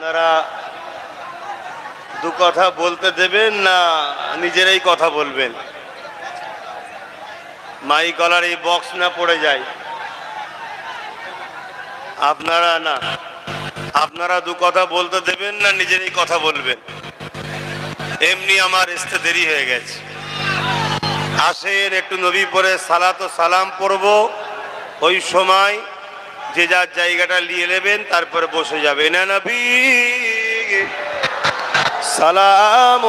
আপনারা দু কথা বলতে দেবেন না নিজেরাই কথা বলবেন? মাইক গলার এই বক্স না পড়ে যায়। আপনারা দু কথা বলতে দেবেন না নিজেরাই কথা বলবেন? এমনি আমার আসতে দেরি হয়ে গেছে। আসেন একটু নবী পড়ে সালাত ও সালাম পড়বো। ওই সময় যে যার জায়গাটা নিয়ে নেবেন, তারপরে বসে যাবেন। না নবী সালাম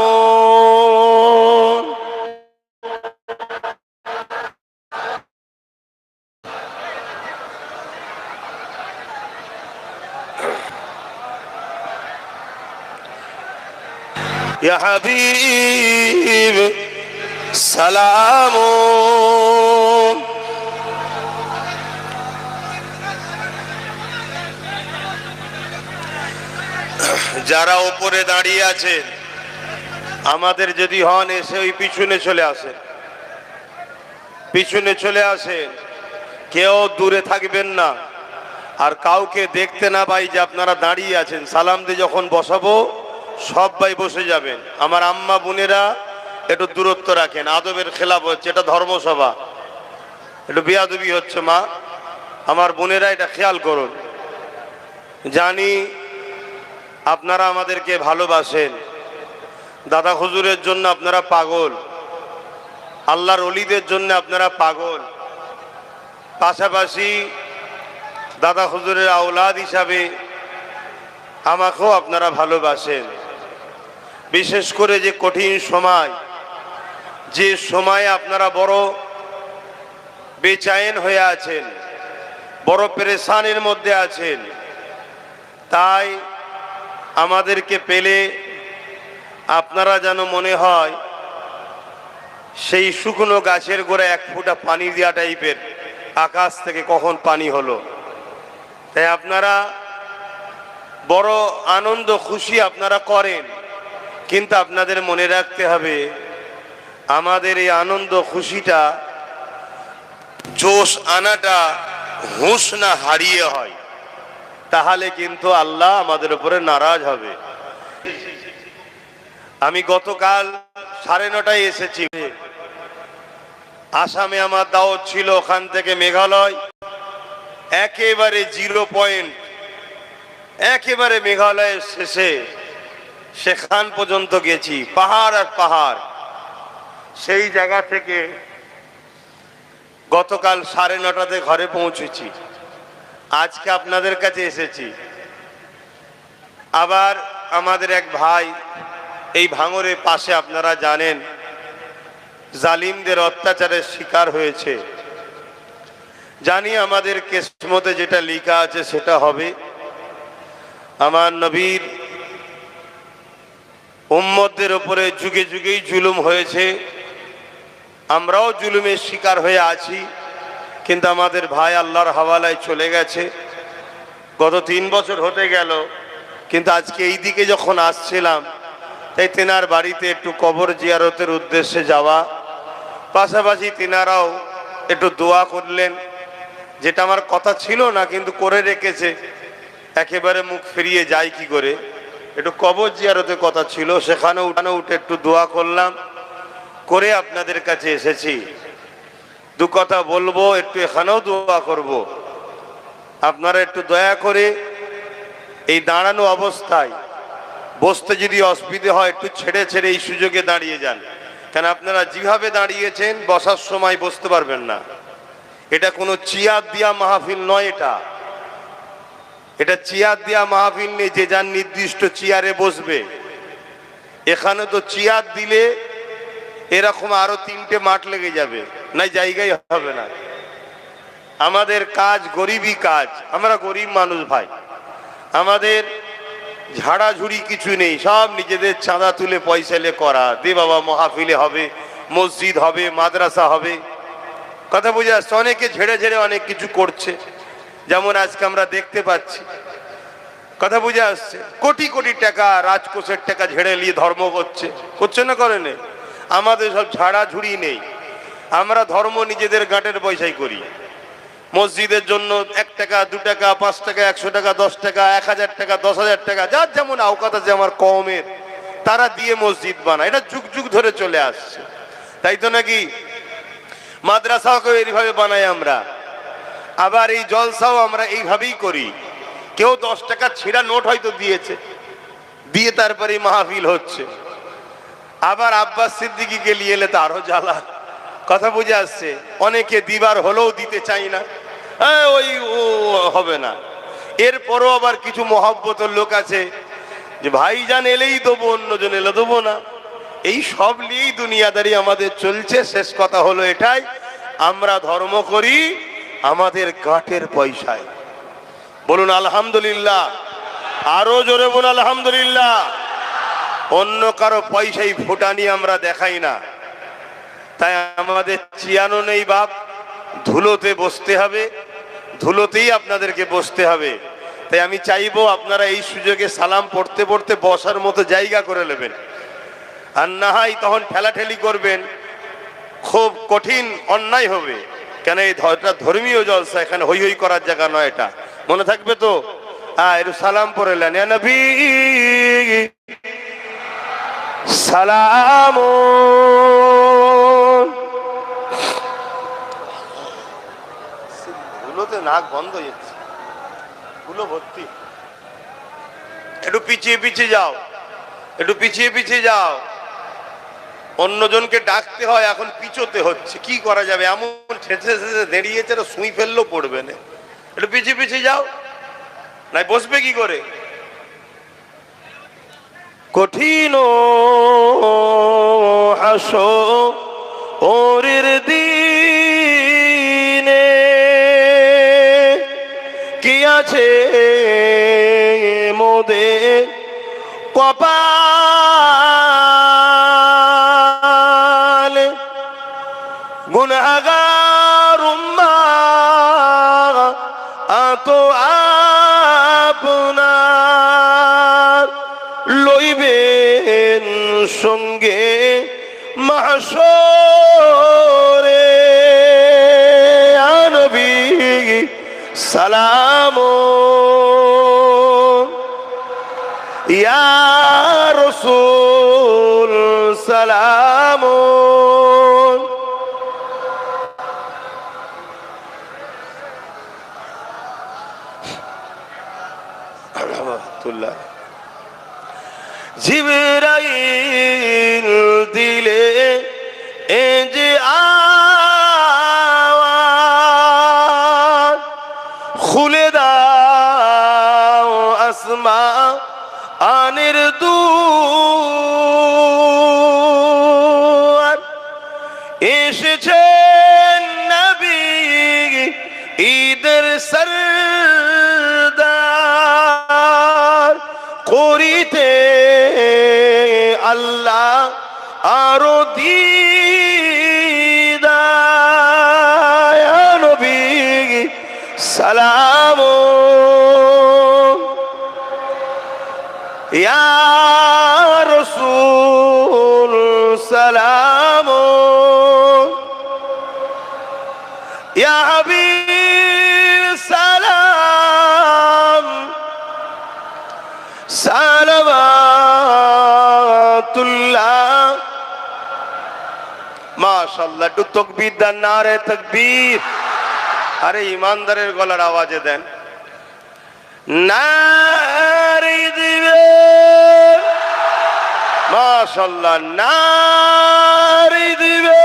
ইয়া হাবিব সালাম। যারা উপরে দাঁড়িয়ে আছেন, আমাদের যদি হন এসে ওই পিছনে চলে আসেন, পিছনে চলে আসেন। কেউ দূরে থাকবেন না। আর কাউকে দেখতে না পাই যে আপনারা দাঁড়িয়ে আছেন, সালাম দিয়ে যখন বসাবো সবাই বসে যাবেন। আমার আম্মা বোনেরা একটু দূরত্ব রাখেন, আদবের খেলাফ হচ্ছে, এটা ধর্মসভা, একটু বেয়াদবি হচ্ছে। মা আমার বোনেরা এটা খেয়াল করুন। জানি আপনারা আমাদেরকে ভালোবাসেন, দাদা হুজুরের জন্য আপনারা পাগল, আল্লাহর ওলিদের জন্য আপনারা পাগল, পাশাপাশি দাদা হুজুরের আওলাদ হিসাবে আমাকেও আপনারা ভালোবাসেন। বিশেষ করে যে কঠিন সময়, যে সময়ে আপনারা বড় বেচাইন হয়ে আছেন, বড় পেরেশানির মধ্যে আছেন, তাই আমাদেরকে পেলে আপনারা যেন মনে হয় সেই শুকনো গাছের গোড়ায় এক ফোঁটা পানি দেওয়া টাইপের, আকাশ থেকে কখন পানি হলো। তাই আপনারা বড় আনন্দ খুশি আপনারা করেন, কিন্তু আপনাদের মনে রাখতে হবে আমাদের এই আনন্দ খুশিটা জোশ আনাটা হুঁশ না হারিয়ে হয়, তাহলে কিন্তু আল্লাহ আমাদের উপরে নারাজ হবে। আমি গতকাল 9:30 এসেছি। আসামে আমার দাওয়াত ছিল, ওখান থেকে মেঘালয় একেবারে 0 পয়েন্ট, একেবারে মেঘালয়ের শেষে সেখান পর্যন্ত গেছি, পাহাড় আর পাহাড়। সেই জায়গা থেকে গতকাল 9:30 ঘরে পৌঁছেছি, আজকে আপনাদের কাছে এসেছি। আবার আমাদের এক ভাই এই ভাঙরের পাশে, আপনারা জানেন, জালিমদের অত্যাচারের শিকার হয়েছে। জানি আমাদের কিসমতে যেটা লেখা আছে সেটা হবে। আমার নবীর উম্মতদের উপরে যুগে যুগেই জুলুম হয়েছে, আমরাও জুলুমের শিকার হয়ে আছি, কিন্তু আমাদের ভাই আল্লাহর হাওয়ালায় চলে গেছে। গত 3 বছর হতে গেল, কিন্তু আজকে এই দিকে যখন আসছিলাম, তাই তেনার বাড়িতে একটু কবর জিয়ারতের উদ্দেশ্যে যাওয়া, পাশাপাশি তেনারাও একটু দোয়া করলেন, যেটা আমার কথা ছিল না কিন্তু করে রেখেছে। একেবারে মুখ ফিরিয়ে যাই কি করে, একটু কবর জিয়ারতের কথা ছিল, সেখানে উঠে একটু দোয়া করলাম, করে আপনাদের কাছে এসেছি। দু কথা বলবো, একটু এখানেও দোয়া করব। আপনারা একটু দয়া করে এই দাঁড়ানো অবস্থায় বসতে যদি অসুবিধে হয়, একটু ছেড়ে ছেড়ে এই সুযোগে দাঁড়িয়ে যান। কেন আপনারা যেভাবে দাঁড়িয়েছেন বসার সময় বসতে পারবেন না। এটা কোনো চেয়ার দিয়া মাহফিল নয়, এটা চেয়ার দিয়া মাহফিল নেই যে যার নির্দিষ্ট চেয়ারে বসবে। এখানে তো চেয়ার দিলে এরকম আরো 3টে মাঠ লেগে যাবে, নাই জায়গায় হবে না। আমাদের কাজ গরিবই কাজ, আমরা গরিব মানুষ ভাই। আমাদের ঝাড়াঝুড়ি কিছু নেই, সব নিজেদের চাঁদা তুলে পয়সা লে করা। দে বাবা, মাহফিলে হবে, মসজিদ হবে, মাদ্রাসা হবে, কথা বুঝে আসছে। অনেকে ঝেড়ে ঝেড়ে অনেক কিছু করছে, যেমন আজকে আমরা দেখতে পাচ্ছি, কথা বুঝে আসছে। কোটি কোটি টাকা, রাজকোষের টাকা ঝেড়ে নিয়ে ধর্ম করছে না, করে নেই। আমাদের সব ঝাড়াঝুড়ি নেই, আমরা ধর্ম নিজেদের গাঁটের পয়সাই করি। মসজিদের জন্য 1 টাকা 2 টাকা 5 টাকা 100 টাকা 10 টাকা 1000 টাকা 10,000 টাকা, যার যেমন আওকাত আছে আমার কওমের, তারা দিয়ে মসজিদ বানায়। এটা যুগ যুগ ধরে চলে আসছে, তাই তো নাকি? মাদ্রাসাও এইভাবে বানাই আমরা, আবার এই জলসাও আমরা এইভাবেই করি। কেউ 10 টাকা ছিঁড়া নোট হয়তো দিয়েছে, দিয়ে তারপরে মাহফিল হচ্ছে। আবার আব্বাস সিদ্দিকীকে নিয়ে এলে তো আরো জ্বালা। কথা বুঝে আসছে? অনেকে দিবার হলেও দিতে চাই না, ওই হবে না। এরপরও আবার কিছু মহব্বতের লোক আছে যে ভাইজান এলেই দেবো, অন্যজন এলে দেবো না। এই সব নিয়েই দুনিয়াদারি আমাদের চলছে। শেষ কথা হলো এটাই, আমরা ধর্ম করি আমাদের গাঁটের পয়সায়। বলুন আলহামদুলিল্লাহ, আরো জোরে বলুন আলহামদুলিল্লাহ। অন্য কারো পয়সাই ফুটানি আমরা দেখাই না। তাই আমাদের চিয়ানো নেই বাপ, ধুলোতে বসতে হবে, ধুলোতেই আপনাদেরকে বসতে হবে। তাই আমি চাইবো আপনারা এই সুযোগে সালাম পড়তে পড়তে বসার মতো জায়গা করে নেবেন, আর না হয় তখন ঠেলাঠেলি করবেন, খুব কঠিন অন্যায় হবে। কেন এটা ধর্মীয় জলসা, এখানে হই হই করার জায়গা নয়। এটা মনে থাকবে তো? একটু সালাম পড়লেন, ইয়া নবী সালাম। ধুলোতে নাক বন্ধ হয়ে যাচ্ছে, ধুলো ভর্তি। একটু পিছিয়ে পিছিয়ে যাও, একটু পিছিয়ে পিছিয়ে যাও। অন্যজনকে ডাকতে হয়, এখন পিছোতে হচ্ছে, কি করা যাবে? এমন ঠেসে ঠেসে দাঁড়িয়েছে, সুই ফেললেও পড়বে না। একটু পিছিয়ে পিছিয়ে যাও, নাই বসবে কি করে? কঠিন হাসরের দিনে কি আছে মোদের কপালে, গুনাহগার উম্মাত আপনার লইবেন সঙ্গে মাহশরে। ইয়া নবী সালাম, ইয়া রাসূল সালাম। জিবরাইল দিলে এ যে আওয়াজ, খুলে দাও আসমানের দুয়ার। এসেছেন নবী ঈদের সরদার, করিতে আল্লাহ আরো দিদার। ইয়া নবী সালাম, ইয়া রাসূল সালাম, ইয়া হাবিব সালাম সালাওয়াতুল্লাহ। মাশাআল্লাহ, একটু তাকবীর দেন, নারে তাকবীর। আরে ইমানদারের গলার আওয়াজে দেন, নারে দিবে। মাশাআল্লাহ, নারে দিবে।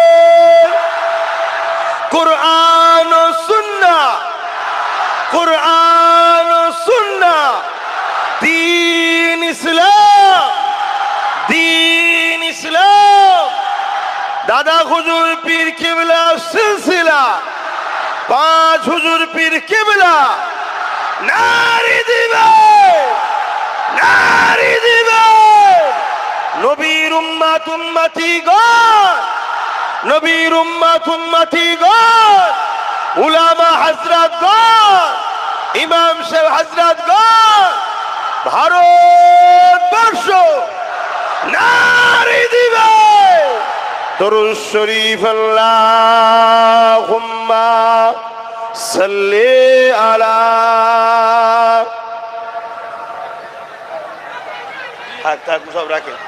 কুরআন ও সুন্নাহ, কুরআন ও সুন্নাহ, দীন ইসলাম, দীন ইসলাম। দাদা হুজুর পীর কিবলা সিলসিলা, 5 হুজুর পীর কিবলা, নারী দিবে, নারী দিবে। নবীর উম্মত উম্মতি গণ, নবীর উম্মত উম্মতি গণ, উলামা হযরত গণ, ইমাম সাহেব হযরত গণ, ভারতবর্ষ নারী দিবে। দরুদ শরীফ আল্লাহুম্মা सल्ले अला। हाथ सब रखें।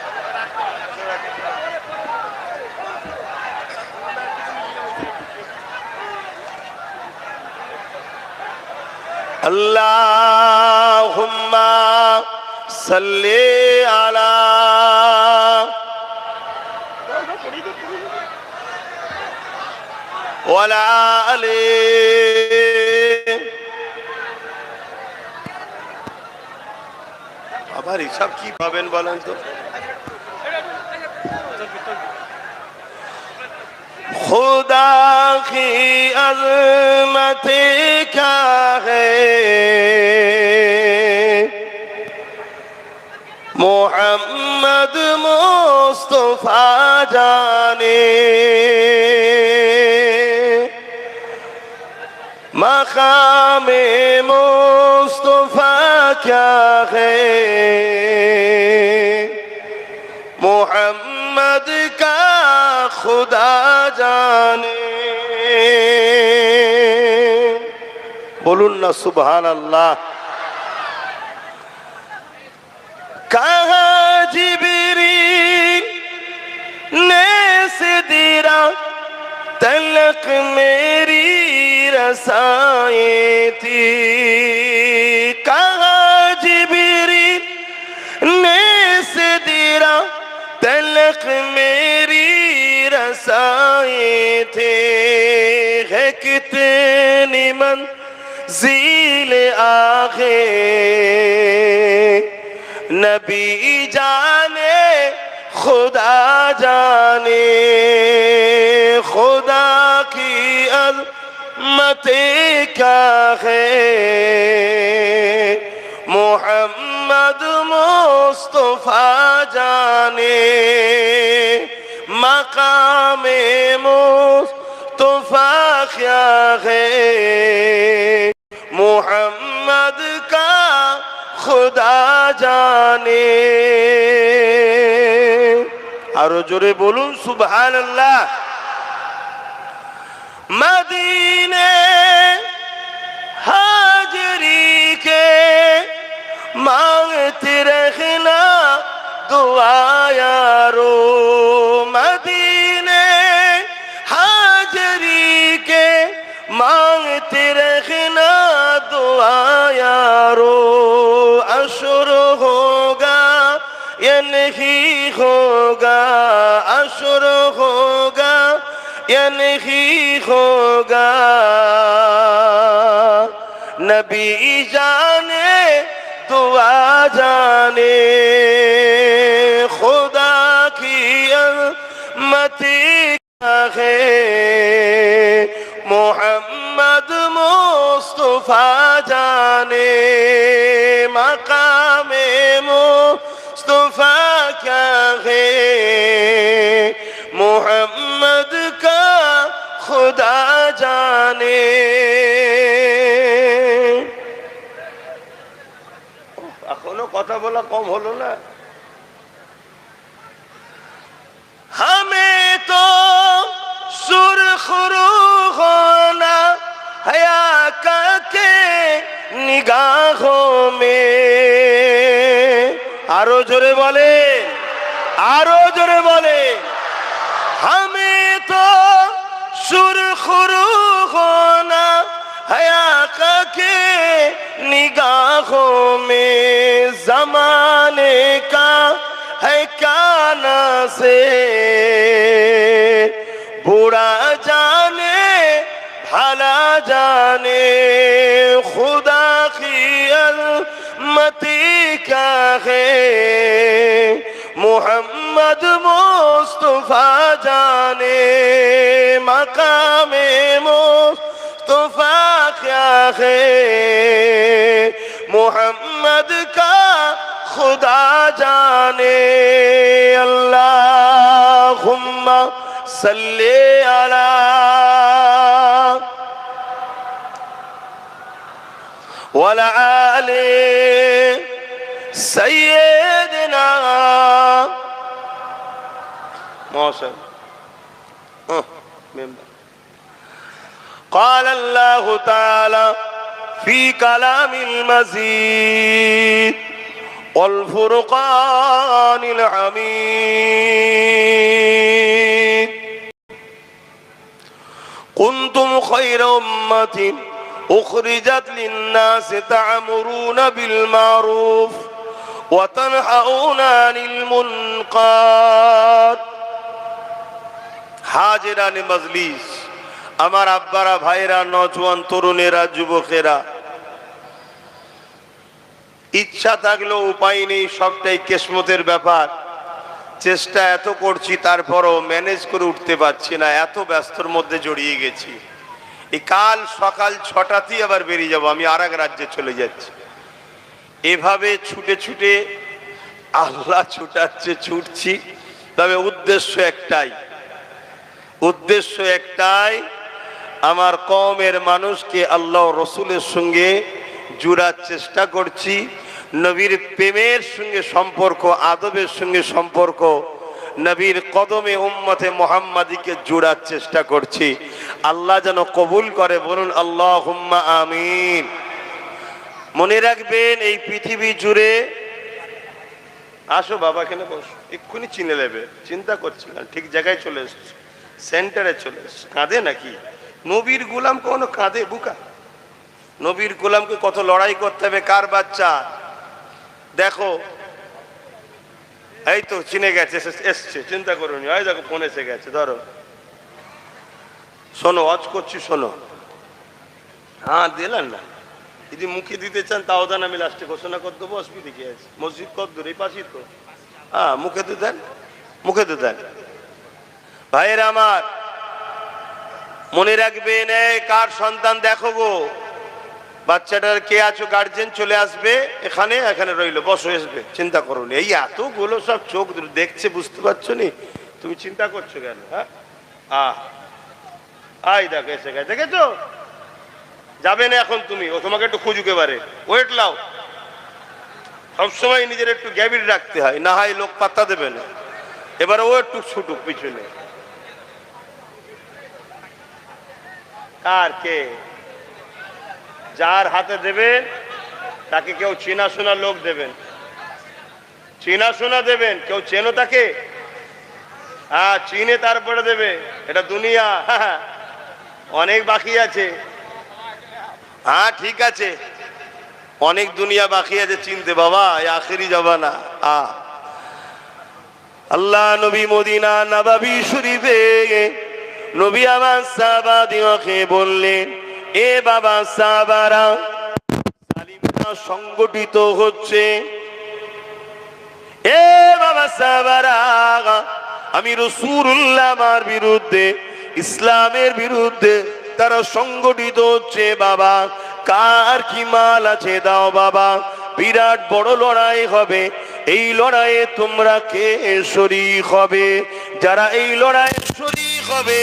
अल्लाहुम्मा सल्ले अला। ওয়ালা আলে। আবার হিসাব কি পাবেন বলেন তো? खुदा की अज़मत क्या है मोहम्मद मुस्तफा जाने। मकामे मुस्तफा क्या है मोहम्मद का खुदा जाने। बोलून ना सुभान अल्लाह। कहा जिब्रील ने सिदरा तलक मेरी रसाए थी। कहा जिब्रील ने सिदरा तलक मेरी रसाए थे। है कितनी मंज़िल आगे नबी जाने खुदा जाने। खुदा की अज़मत क्या है मोहम्मद मुस्तफा जाने। मकामे मुस्तफा क्या है मोहम्मद का खुदा जाने। आरो जोरे बोलूं सुभान अल्लाह। मदीने हाजरी के मांगते रखना दुआ यारो। मदीने हाजरी के मांगते रखना दुआ यारो। अशुर होगा या नहीं होगा अशुर होगा या नहीं होगा नबी जाने दुआ जाने। खुदा की अज़मत क्या है मोहम्मद मुस्तफा जाने। मकामे मुस्तफा क्या है मोहम्मद का खुदा जाने। এখনো কথা বলা কম হলো না। हमें तो सुरखरू होना हया के निगाहों में। आरो जोरे बोले आरो जोरे बोले। हमें तो सुरखरू होना हया के निगाहों में। जमाने का है क्या ना से बुरा जाने भला जाने। खुदा की अज़मत क्या है मोहम्मद मुस्तफा जाने। मकामे मुस्तफा क्या है मोहम्मद का खुदा जाने। अल्लाहुम्मा सल्ले अला। वला आले सय्यदना मौसम मेंबर قال الله تعالى في كلام المزيد والفرقان الحميد كنتم خير أمة أخرجت للناس تأمرون بالمعروف وتنهون عن المنكر হাজিরানি মজলিস, আমার আব্বারা, ভাইরা, নওজোয়ান তরুণেরা, যুবকেরা, ইচ্ছা থাকলেও উপায় নেই, সবটাই কিসমতের ব্যাপার। চেষ্টা এত করছি, তারপরও ম্যানেজ করে উঠতে পারছি না, এত ব্যস্তর মধ্যে জড়িয়ে গেছি। এই কাল সকাল 6টাতেই আবার বেরিয়ে যাব, আমি আর এক রাজ্যে চলে যাচ্ছি। এভাবে ছুটে ছুটে আল্লাহ ছুটাচ্ছে, ছুটছি, তবে উদ্দেশ্য একটাই, আমার কওমের মানুষকে আল্লাহ রসুলের সঙ্গে জুড়ার চেষ্টা করছি। নবীর প্রেমের সঙ্গে সম্পর্ক, আদবের সঙ্গে সম্পর্ক, নবীর কদমে উম্মতে মুহাম্মাদিকে জুড়ার চেষ্টা করছি। আল্লাহ যেন কবুল করে, বলুন আল্লাহুম্মা আমিন। মনে রাখবেন, এই পৃথিবী জুড়ে, আসো বাবা, এখানে বসো, এক্ষুনি চিনে নেবে, চিন্তা করছি না, ঠিক জায়গায় চলে এসছো, সেন্টারে চলে এসছো। কাঁদে নাকি? নবীর গোলাম কোনো কাঁদে? বুকা নবীর গোলামকে কত লড়াই করতে হবে। কার বাচ্চা? দেখো, এই তো চিনে গেছে, এসছে, চিন্তা করুন। ওই দেখো ফোন এসে গেছে, ধরো, শোনো, অজ করছি, শোনো। হ্যাঁ দিলেন না, যদি মুখে দিতে চান তাও দেন, আমি লাস্টে ঘোষণা করে দেবো, অসুবিধে কি আছে? মসজিদ কত দূর? এই পাশেই তো। হ্যাঁ, মুখে তো দেন, মুখে তো দেন। ভাইয়েরা আমার, মনে রাখবেন, কার সন্তান দেখো গো, বাচ্চাটার কে আছো, গার্জেন চলে আসবে, এখানে রইলো, বসো, আসবে, চিন্তা করুন। এই এতগুলো সব চোখ দেখছে, বুঝতে পারছো নি? তুমি চিন্তা করছো কেন? হ্যাঁ, আই দেখো এসে গেছে, দেখেছো? যাবে না এখন তুমি, ও তোমাকে একটু খুঁজুকে পারে, ওয়েট লাও। সবসময় নিজের একটু গ্যাবির রাখতে হয়, না হয় লোক পাত্তা দেবে না। এবার ও একটু ছুটুক পিছনে। কার? কে? যার হাতে দেবেন তাকে কেউ চেনাশোনা লোক দেবেন, চেনাশোনা দেবেন। কেউ চেনো তাকে? হ্যাঁ, চিনে তারপরে দেবে। এটা দুনিয়া, অনেক বাকি আছে। হ্যাঁ ঠিক আছে, অনেক দুনিয়া বাকি আছে চিনতে বাবা, আখেরি জবানা। আল্লাহ নবী মদিনা নববী শরীফে নবী আমার সাহাবাদিওকে বললেন, এ বাবা সাহাবারা, জালিমরা সংগঠিত হচ্ছে। এ বাবা সাহাবারা, আমি রাসূলুল্লাহ আমার বিরুদ্ধে, ইসলামের বিরুদ্ধে তারা সংগঠিত হচ্ছে। বাবা, কার কি মাল আছে দাও বাবা, বিরাট বড় লড়াই হবে। এই লড়াইয়ে তোমরা কে শরীক হবে? যারা এই লড়াইয়ে শরীক হবে,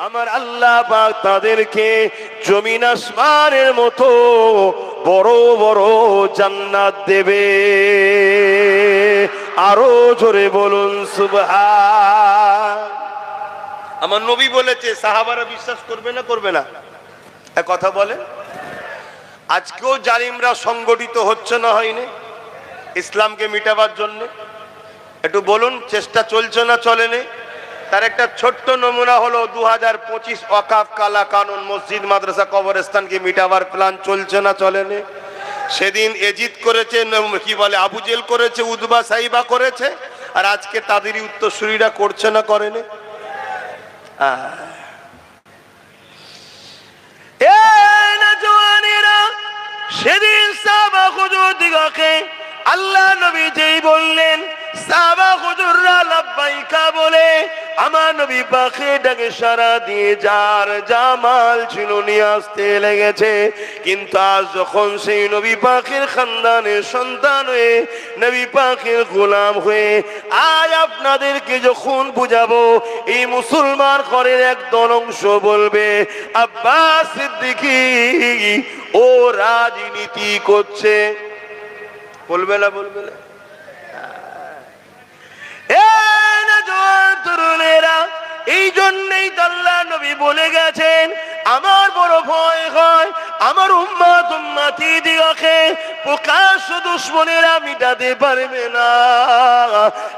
আমার আল্লাহ পাক তাদেরকে জমিন আসমানের মতো বড় বড় জান্নাত দেবে। আরো জোরে বলুন সুবহান। আমার নবী বলেছে, সাহাবারা বিশ্বাস করবে না? করবে না? এক কথা বলে, আজকেও জালিমরা সংগঠিত হচ্ছে না, হয়নি? ইসলামকে মিটাবার জন্য একটু বলুন, চেষ্টা চলছে না চলেনি? তার একটা ছোট্ট নমুনা হলো 2025 ওয়াকাফ কালা কানুন, মসজিদ মাদ্রাসা কবরস্থানকে মিটাবার প্ল্যান চলছে না চলেনি? সেদিন এজিদ করেছে, কি বলে, আবু জেল করেছে, উদবা সাইবা করেছে, আর আজকে তাদেরই উত্তরসূরিরা করছে না, করেনি? সেদিন সাহাবা হুজুর দিগকে আল্লাহ নবী যেই বললেন, সাহাবা হুজুররা লাব্বাইকা বলে আমার নবী পাকে ডাকে সারা দিয়ে যার জামাল ছিল নিয়ে আসতে লেগেছে। কিন্তু আজ যখন সেই নবী পাকের খানদানের সন্তান হয়ে, নবী পাকের গোলাম হয়ে আজ আপনাদেরকে যখন বুঝাবো, এই মুসলমান ঘরের একদল অংশ বলবে, আব্বাস সিদ্দিকী ও রাজনীতি করছে। বলবে না? বলবে না? তরুণেরা, এই জন্যই আল্লাহ নবী বলে গেছেন, আমার আমার উম্মত উম্মতি দিগকে প্রকাশ্য দুশমনেরা মিটাতে পারবে না।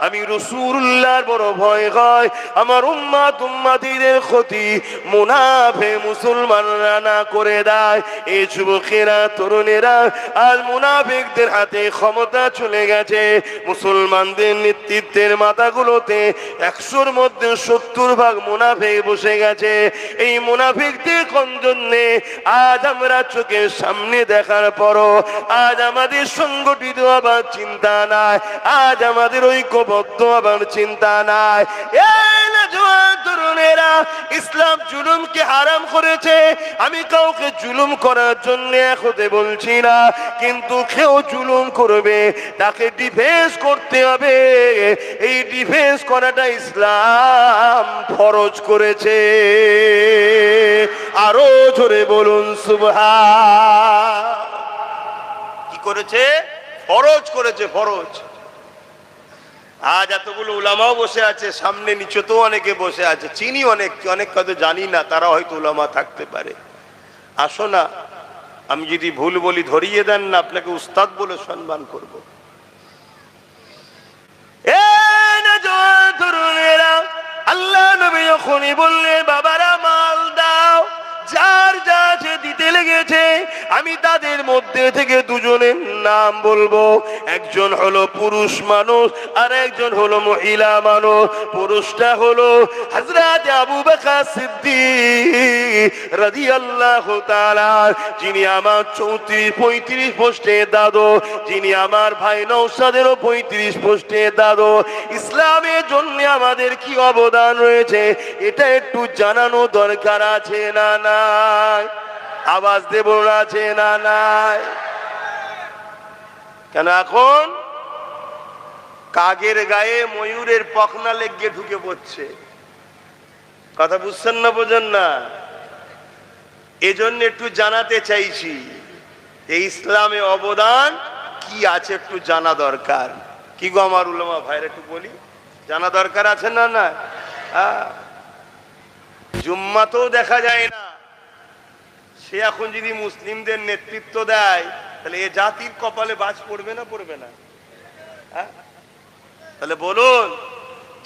আমি রাসূলুল্লাহর বড় ভয় হয় আমার উম্মত উম্মতিদের ক্ষতি মুনাফিক মুসলমানরা না করে দেয়। এই যুবকেরা তরুণেরা আর মুনাফিকদের হাতে ক্ষমতা চলে গেছে। মুসলমানদের নেতৃত্বের মাথাগুলোতে 100-র মধ্যে 70 ভাগ মুনাফিক বসে গেছে। এই মুনাফিকদের জন্যে আজ আমরা চোখের সামনে দেখার পরও আজ আমাদের সংগঠিত আবার চিন্তা নাই, আজ আমাদের ঐক্যবদ্ধ আবার চিন্তা নাই। তরুণেরা ইসলাম জুলুমকে হারাম করেছে। আমি কাউকে জুলুম করার জন্য হতে বলছি না, কিন্তু কেউ জুলুম করবে তাকে ডিফেন্স করতে হবে। এই ডিফেন্স করাটা ইসলাম ফরজ করেছে। আরো জোরে বলুন সুবহান। কি করেছে? ফরজ করেছে, ফরজ। আজ এতগুলো উলামাও বসে আছে, সামনে নিচেতেও অনেকে বসে আছে, চিনি অনেক কথা জানি না, তারা হয়তো উলামা থাকতে পারে। আসো না, আমি যদি ভুল বলি ধরিয়ে দেন না, আপনাকে উস্তাদ বলে সম্মান করব। আল্লাহ নবী যখনই বললেন বাবারা মাল দাও, যার যা আছে দিতে লেগেছে, আমি তাদের মধ্যে থেকে দুজনের নাম বলবো। একজন হলো পুরুষ মানুষ আর একজন হলো মহিলা মানুষ। পুরুষটা হলো হযরত আবু বকর সিদ্দিক রাদিয়াল্লাহু তাআলা, যিনি আমার 34-35 পোস্টের দাদু, যিনি আমার ভাই নওশাদেরও 35 পোস্টের দাদু। ইসলামের জন্য আমাদের কি অবদান রয়েছে এটা একটু জানানো দরকার আছে না নাই? আওয়াজ দেব না, আছে না নাই? কেন এখন কাগের গায়ে ময়ূরের পখনা লেগে ঢুকে পড়ছে। কথা বুঝছেন না, বোঝেন না? এজন্য একটু জানাতে চাইছি এই ইসলামে অবদান কি আছে একটু জানা দরকার। কি গো আমার উলামা ভাইরা, একটু বলি, জানা দরকার আছে না? না, জুম্মাতেও দেখা যায় না। সে এখন যদি মুসলিমদের নেতৃত্ব দেয় তাহলে এ জাতির কপালে বাজ পড়বে না, পড়বে না? তাহলে বলুন,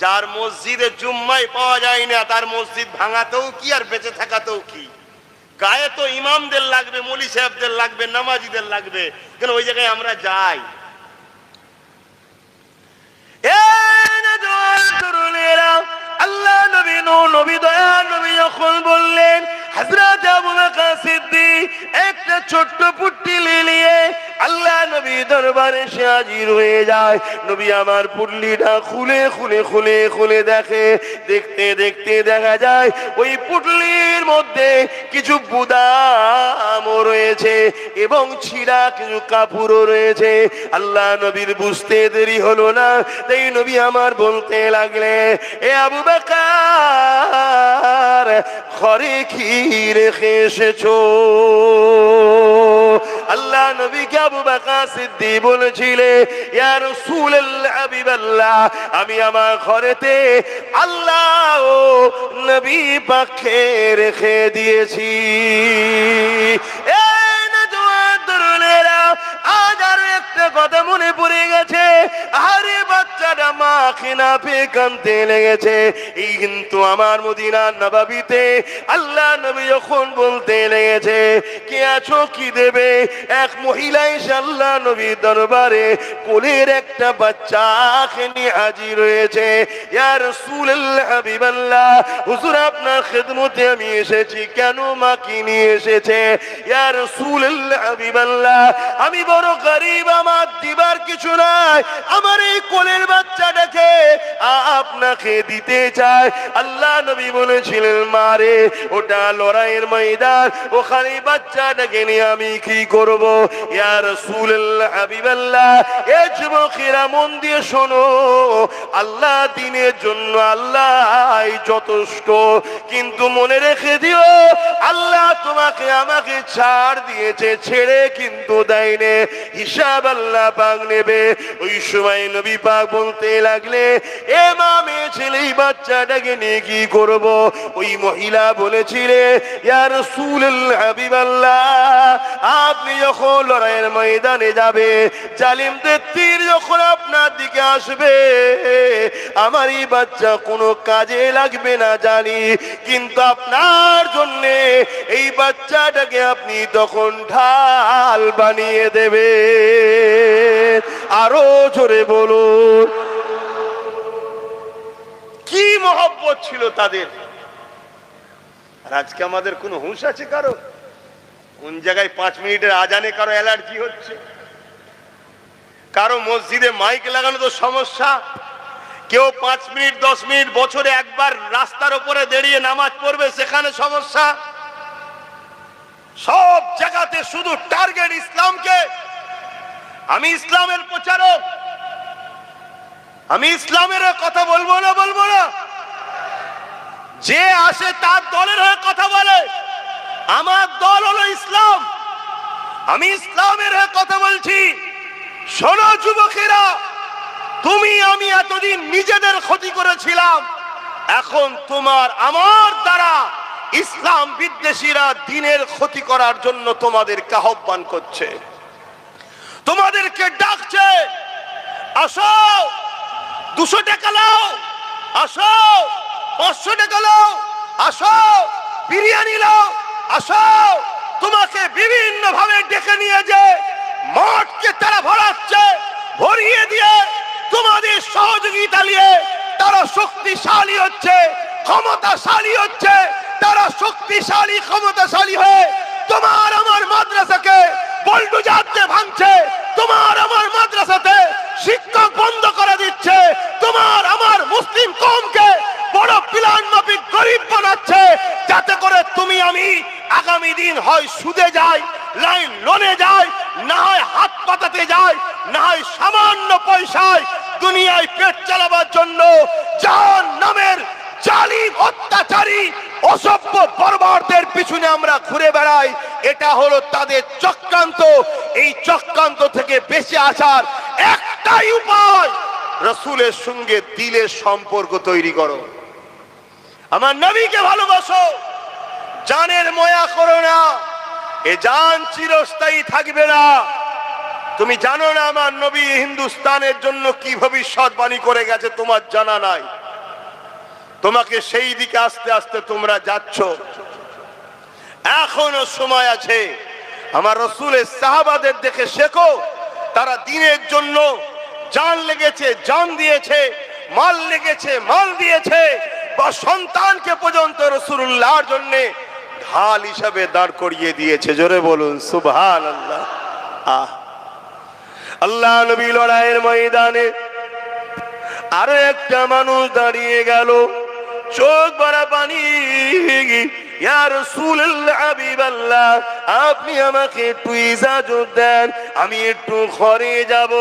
যার মসজিদে জুম্মাই পাওয়া যায় না তার মসজিদ ভাঙাতেও কি আর বেঁচে থাকাতেও কি? গায়ে তো ইমামদের লাগবে, মৌলী সাহেবদের লাগবে, নামাজিদের লাগবে, কেন ওই জায়গায় আমরা যাই? আল্লাহ নবী নবী দয়া নবী যখন বললেন হযরত আবু বকর সিদ্দিক একটা ছোট্ট পুটলি নিয়ে আল্লাহ নবী দরবারে সে হাজির হয়ে যায়। নবী আমার পুটলিটা খুলে খুলে খুলে খুলে দেখে। দেখতে দেখতে দেখা যায় ওই পুটলির মধ্যে কিছু বুদামও রয়েছে এবং ছিঁড়া কিছু কাপড়ও রয়েছে। আল্লাহ নবীর বুঝতে দেরি হলো না, তাই নবী আমার বলতে লাগলে, এ আবু বকর, ঘরে কি রেখে এসেছো? আল্লাহ নবীকে আবু বকর সিদ্দিক বলেছিলেন, ইয়া রাসূলুল্লাহ, হাবিবাল্লাহ, আমি আমার ঘরেতে আল্লাহ ও নবী পাকে রেখে দিয়েছি। আজ আরো একটা কথা মনে পড়ে গেছে। আরে বাচ্চাটা মা খেনা পেয়ে কাঁদতে লেগেছে। এই কিন্তু আমার মদিনা নববীতে আল্লাহ নবী যখন বলতে লেগেছে, কে আছো, কি দেবে? এক মহিলা এসে আল্লাহ নবীর দরবারে কোলের একটা বাচ্চা নিয়ে হাজির হয়েছে। ইয়া রাসূলুল্লাহ, হাবিবাল্লাহ, হুজুর আপনার খেদমতে আমি এসেছি। কেন, মা কি নিয়ে এসেছে? ইয়া রাসূলুল্লাহ, হাবিবাল্লাহ, আমি বড় গরিব, আমার দিবার কিছু নাই, আমার এই কোলের বাচ্চাটাকে আপনাকে দিতে চাই। আল্লাহ নবী বলেছিলেন, মারে, ওটা লড়াইয়ের ময়দান, ওখানে বাচ্চাটাকে নিয়ে আমি কি করব? ইয়া রাসূলুল্লাহ, হাবিবাল্লাহ, এ যুবকেরা মন দিয়ে শোনো, আল্লাহ দ্বীনের জন্য আল্লাহ যথেষ্ট, কিন্তু মনে রেখে দিও আল্লাহ তোমাকে আমাকে ছাড় দিয়েছে, ছেড়ে কিন্তু দেয়নি, হিসাব আল্লাহ পাক নেবে। ওই সময় নবী পাক বলতে লাগলে, এ মা, মেয়ে ছেলে এই বাচ্চাটাকে নিয়ে কি করব? ওই মহিলা বলেছিলে, ইয়া রাসূলুল্লাহ, হাবিবাল্লাহ, আপনি যখন লড়াইয়ের ময়দানে যাবে, জালিমদের তীর যখন আপনার দিকে আসবে, আমার এই বাচ্চা কোনো কাজে লাগবে না জানি, কিন্তু আপনার জন্য এই বাচ্চাটাকে আপনি তখন ঢাল বানিয়ে দেবে। আরো জোরে বলুন। কি মহব্বত ছিল তাদের। আর আজকে আমাদের কোনো হুঁশ আছে কারো? কোন জায়গায় 5 মিনিটের আজানে কারো অ্যালার্জি হচ্ছে, কারো মসজিদে মাইক লাগানো তো সমস্যা, কেউ 5 মিনিট 10 মিনিট বছরে একবার রাস্তার উপরে দাঁড়িয়ে নামাজ পড়বে, সেখানে সমস্যা। সব জায়গাতে শুধু টার্গেট ইসলামকে। আমি ইসলামের প্রচারক, আমি ইসলামের কথা বলবো না, যে আসে তার দলের হয়ে কথা বলে। আমার দল হলো ইসলাম, আমি ইসলামের হয়ে কথা বলছি। শোনো যুবকেরা, তুমি আমি এতদিন নিজেদের ক্ষতি করেছিলাম, এখন তোমার আমার দ্বারা ইসলাম বিদ্বেষীরা দিনের ক্ষতি করার জন্য তোমাদেরকে আহ্বান করছে, তোমাদেরকে ডাকছে, আসো 200 টাকা লাও, আসো 500 টাকা লাও, আসো বিরিয়ানি লাও, আসো। তোমাকে বিভিন্ন ভাবে ডেকে নিয়ে যে মাঠকে তারা ভরাচ্ছে, ভরিয়ে দিয়ে তোমাদের সহযোগিতা নিয়ে তারা শক্তিশালী হচ্ছে, ক্ষমতাশালী হচ্ছে। তারা শক্তিশালী ক্ষমতাশালী হয়ে তোমার আমার মাদ্রাসাকে বুলডোজার দিয়ে ভাঙছে, তোমার আমার মাদ্রাসাতে শিক্ষক বন্ধ করে দিচ্ছে, তোমার আমার মুসলিম কওমকে বড় প্ল্যান মাফিক গরিব বানাচ্ছে, যাতে করে তুমি আমি আগামী দিন হয় সুদে যাই, লাইন লোনে যাই, না হয় হাত পাতাতে যাই, না হয় সামান্য পয়সায় দুনিয়ায় পেট চালাবার জন্য জাহান্নামের জালিম অত্যাচারী অসভ্য বর্বরদের পিছনে আমরা ঘুরে বেড়াই। এটা হলো তাদের চক্রান্ত। এই চক্রান্ত থেকে বেঁচে আসার একটাই উপায়, রাসূলের সঙ্গে দিলের সম্পর্ক তৈরি করো, আমার নবীকে ভালোবাসো, জানের ময়া করো না। এ জান চিরস্থায়ী থাকবে না। তুমি জানো না আমার নবী হিন্দুস্তানের জন্য কি ভবিষ্যৎবাণী করে গেছে, তোমার জানা নাই। তোমাকে সেই দিকে আস্তে আস্তে তোমরা যাচ্ছ, এখনো সময় আছে। আমার রাসূলের সাহাবাদের দেখে শেখো, তারা দ্বীনের জন্য জান লেগেছে, জান দিয়েছে, মাল লেগেছে, মাল দিয়েছে, বা সন্তানকে পর্যন্ত রাসূলুল্লাহর জন্য ঢাল হিসাবে দাঁড় করিয়ে দিয়েছে। জোরে বলুন সুবহানাল্লাহ। আল্লাহ নবী লড়াইয়ের ময়দানে আরো একটা মানুষ দাঁড়িয়ে গেল, চোখ ভরা পানি। ইয়া রাসূলুল্লাহ, হাবিবাল্লাহ, আপনি আমাকে একটু ইজাজত দেন, আমি একটু ঘরে যাব।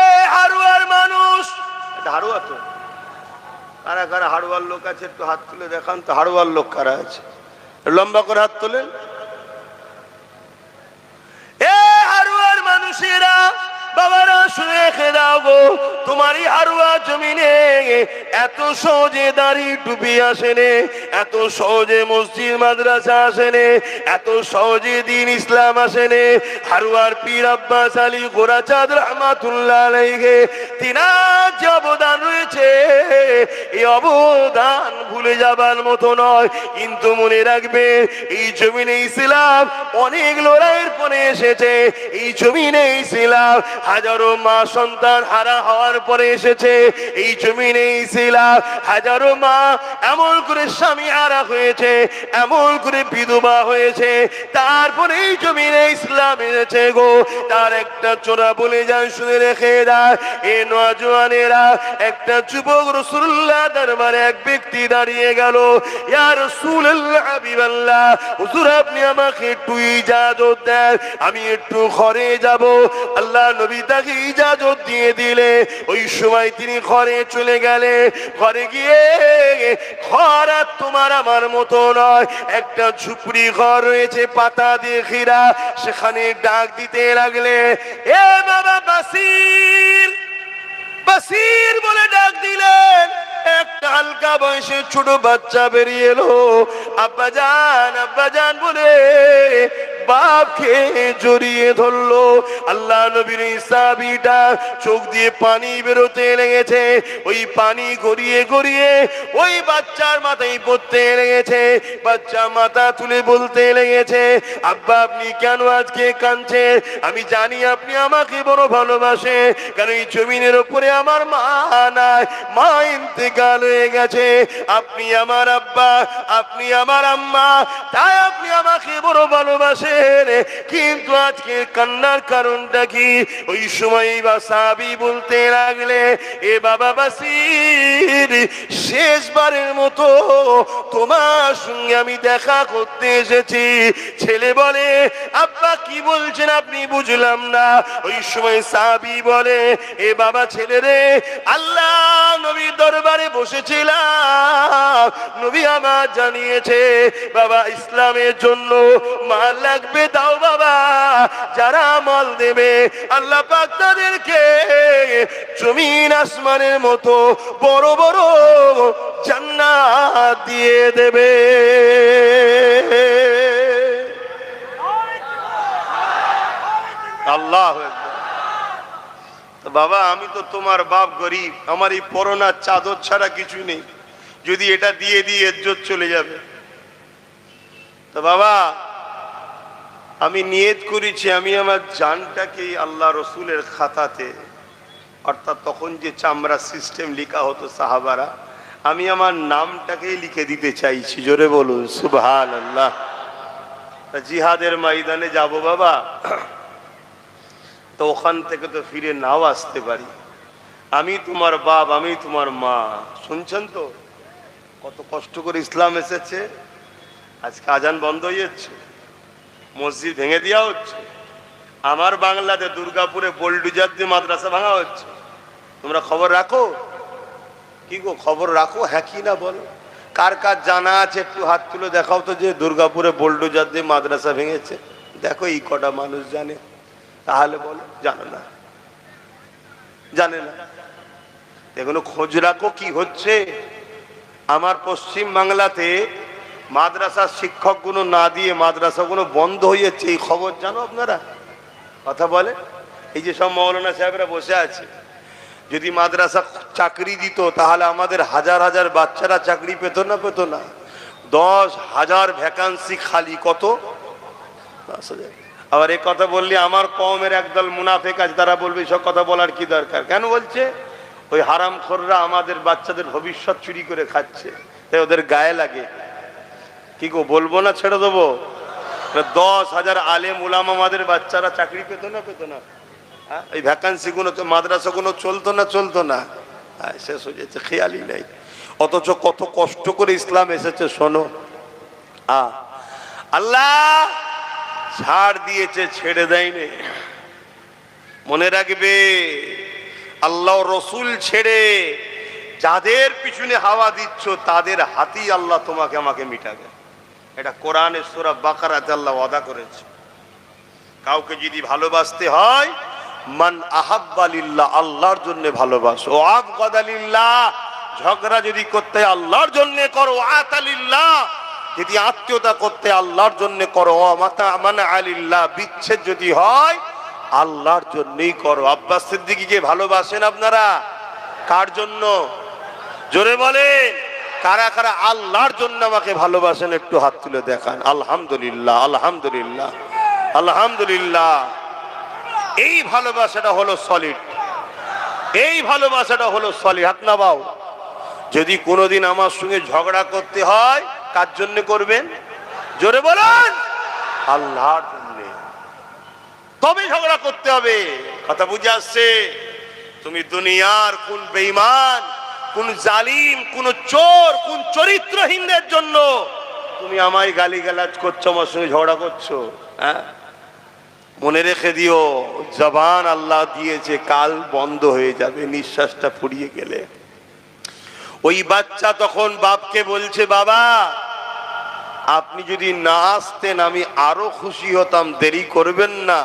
এ হারুয়ার মানুষ, হারুয়া তো কারা কারা হারুয়ার লোক আছে একটু হাত তুলে দেখান তো। হারুয়ার লোক কারা আছে? লম্বা করে হাত তোলেন। এ হারুয়ার মানুষেরা, বাবারা শুনে রেখে দাও গো, তোমারই হারুয়া জমিনে এত সহজে দাড়ি টুপি আসেনে, এত সহজে মসজিদ মাদ্রাসা আসেনে, এত সহজে দ্বীন ইসলাম আসেনে। হারুয়ার পীর আব্বাস আলী গোরাচাঁদ রহমাতুল্লাহ আলাইহি, তিনার যে অবদান রয়েছে, এই অবদান ভুলে যাবার মতো নয়। কিন্তু মনে রাখবে, এই জমিনে ইসলাম অনেক লড়াইয়ের পরে এসেছে। এই জমিনে ইসলাম হাজারো মা সন্তান হারা হওয়ার পরে এসেছে। এই জমিনে ইসলাম হাজারো মা এমন করে স্বামী হারা হয়েছে, এমন করে বিধবা হয়েছে, তারপরে এই জমিনে ইসলাম এসেছে গো। তার একটা চোরা বলে যান, শুনে রেখে দেয়। এ নওজওয়ানেরা, একটা যুবক রাসূলুল্লাহ দরবারে এক ব্যক্তি দাঁড়িয়ে গেল। ইয়া রাসূলুল্লাহ, হাবিবাল্লাহ, হুজুর আপনি আমাকে একটু ইজাজত দেন, আমি একটু ঘরে যাব। আল্লাহ নবী তাকে ইজাজত দিয়ে দিলে ওই সময় তিনি ঘরে চলে গেলে। ঘরে গিয়ে ঘর আর তোমার আমার মতো নয়, একটা ঝুপড়ি ঘর রয়েছে পাতা দিয়ে ঘেরা, সেখানে ডাক দিতে লাগলে, এ বাবা বাসির, বাসির বলে ডাক দিলেন। একটা হালকা বয়সের ছোট বাচ্চা বেরিয়ে এলো, আব্বাজান বলে বাপকে জড়িয়ে ধরলো। আল্লাহ নবীর সাহাবীটা চোখ দিয়ে পানি বেরোতে লেগেছে, ওই পানি গড়িয়ে গড়িয়ে ওই বাচ্চার মাথায় পড়তে লেগেছে। বাচ্চা মাথা তুলে বলতে লেগেছে, আব্বা আপনি কেন আজকে কাঁদছেন? আমি জানি আপনি আমাকে বড় ভালোবাসে, কারণ এই জমিনের উপরে আমার মা নাই, মা ইন্তেকাল হয়ে গেছে। আপনি আমার আব্বা, আপনি আমার আম্মা, তাই আপনি আমাকে বড় ভালোবাসে। কিন্তু আজকে কান্নার কারণটা কি? ওই সময় সাহাবী বলতে লাগলে, এ বাবা বাসির, শেষবারের মতো তোমার সঙ্গে আমি দেখা করতে এসেছি। ছেলে বলে, আব্বা কি বলছেন আপনি? বুঝলাম না। ওই সময় সাহাবী বলে, এ বাবা ছেলে রে, আল্লাহ নবীর দরবারে বসেছিলাম, নবী আমার জানিয়েছে বাবা ইসলামের জন্য মাল লাগবে, দাও বাবা। যারা মাল দেবে আল্লাহ পাক তাদেরকে জমিন আসমানের মতো বড় বড় জান্নাত দিয়ে দেবে। আল্লাহু আকবার। বাবা আমি তো তোমার বাপ, গরিব, আমার এই পরনার চাদর ছাড়া কিছু নেই, যদি এটা দিয়ে দিয়ে ইজ্জত চলে যাবে। তো বাবা আমি নিয়ত করেছি আমি আমার জানটাকে আল্লাহ রসুলের খাতাতে, অর্থাৎ তখন যে চামড়া সিস্টেম লেখা হতো সাহাবারা, আমি আমার নামটাকেই লিখে দিতে চাইছি। জোরে বলুন সুবহানাল্লাহ। জিহাদের ময়দানে যাব বাবা, তো ওখান থেকে তো ফিরে নাও আসতে পারি। আমি তোমার বাপ, আমি তোমার মা। শুনছেন তো কত কষ্ট করে ইসলাম এসেছে। আজকে আজান বন্ধ হয়ে যাচ্ছে, মসজিদ ভেঙে দেওয়া হচ্ছে। আমার বাংলাতে দুর্গাপুরে বোলডুজার দিয়ে মাদ্রাসা ভাঙা হচ্ছে। তোমরা খবর রাখো? কি গো খবর রাখো? হ্যাঁ কি না বলো? কার কার জানা আছে একটু হাত তুলে দেখাও তো, যে দুর্গাপুরে বোলডুজার দিয়ে মাদ্রাসা ভেঙেছে। দেখো এই কটা মানুষ জানে, তাহলে বলো জানো না, জানে না। এগুলো খোঁজ রাখো কি হচ্ছে। আমার পশ্চিম বাংলাতে মাদ্রাসার শিক্ষকগুলো না দিয়ে মাদ্রাসাগুলো বন্ধ হয়ে যাচ্ছে, এই খবর জানো আপনারা? কথা বলে এই যে সব মৌলানা সাহেবরা বসে আছে, যদি মাদ্রাসা চাকরি দিত তাহলে আমাদের হাজার হাজার বাচ্চারা চাকরি পেত না? পেত না? 10,000 ভ্যাকান্সি খালি, কত? 10,000। আবার এই কথা বললে আমার কওমের একদল মুনাফিক আছে, তারা বলবে সব কথা বলার কি দরকার? কেন বলছে? ওই হারামখোররা আমাদের বাচ্চাদের ভবিষ্যৎ চুরি করে খাচ্ছে, তাই ওদের গায়ে লাগে। কি গো বলবো না ছেড়ে দেবো? 10,000 আলেম উলামা আমাদের বাচ্চারা চাকরি পেত না? পেত না? এই ভ্যাকান্সি গুলো তো মাদ্রাসা গুলো চলতো না? চলতো না? শেষ হয়ে যাচ্ছে, খেয়ালই নাই। অথচ কত কষ্ট করে ইসলাম এসেছে শোনো। আল্লাহ ছাড় দিয়েছে, ছেড়ে দেয়নি। মনে রাখবে, আল্লাহ রসুল ছেড়ে যাদের পিছনে হাওয়া দিচ্ছ তাদের হাতেই আল্লাহ তোমাকে আমাকে মিটাবে। এটা কোরআনের সূরা বাকারাতে আল্লাহ ওয়াদা করেছে। কাউকে যদি ভালোবাসতে হয়, মান আহাব্বা লিল্লাহ, আল্লাহর জন্য ভালোবাসো। ও আবগাদা লিল্লাহ, ঝগড়া যদি করতে আল্লাহর জন্য করো। আতা লিল্লাহ, যদি আত্মীয়তা করতে আল্লাহর জন্য করো। মাতা মানা আলিল্লাহ, বিচ্ছেদ যদি হয় আল্লাহর জন্যই করো। আব্বাস সিদ্দিকীকে ভালোবাসেন আপনারা? কার জন্য? জোরে বলে, কারা কারা আল্লাহর জন্য আমাকে ভালোবাসেন একটু হাত তুলে দেখান। আলহামদুলিল্লাহ, আলহামদুলিল্লাহ, আলহামদুলিল্লাহ। এই ভালোবাসাটা হলো সলিড, এই ভালোবাসাটা হলো সলিড। হাত নামাও। যদি কোনোদিন আমার সঙ্গে ঝগড়া করতে হয়, কার জন্য করবেন? জোরে বলেন, আল্লাহর জন্য। তবে ঝগড়া করতে হবে। কথা বুঝে আসছে? তুমি দুনিয়ার কোন বেঈমান, কোন জালিম, কোন চোর, কোন চরিত্রহীনদের জন্য তুমি আমায় গালিগালাজ করছো, আমার সঙ্গে ঝগড়া করছো? হ্যাঁ, মনে রেখে দিও, জবান আল্লাহ দিয়েছে, কাল বন্ধ হয়ে যাবে নিঃশ্বাসটা ফুরিয়ে গেলে। ওই বাচ্চা তখন বাপকে বলছে, বাবা আপনি যদি না আসতেন আমি আরো খুশি হতাম, দেরি করবেন না,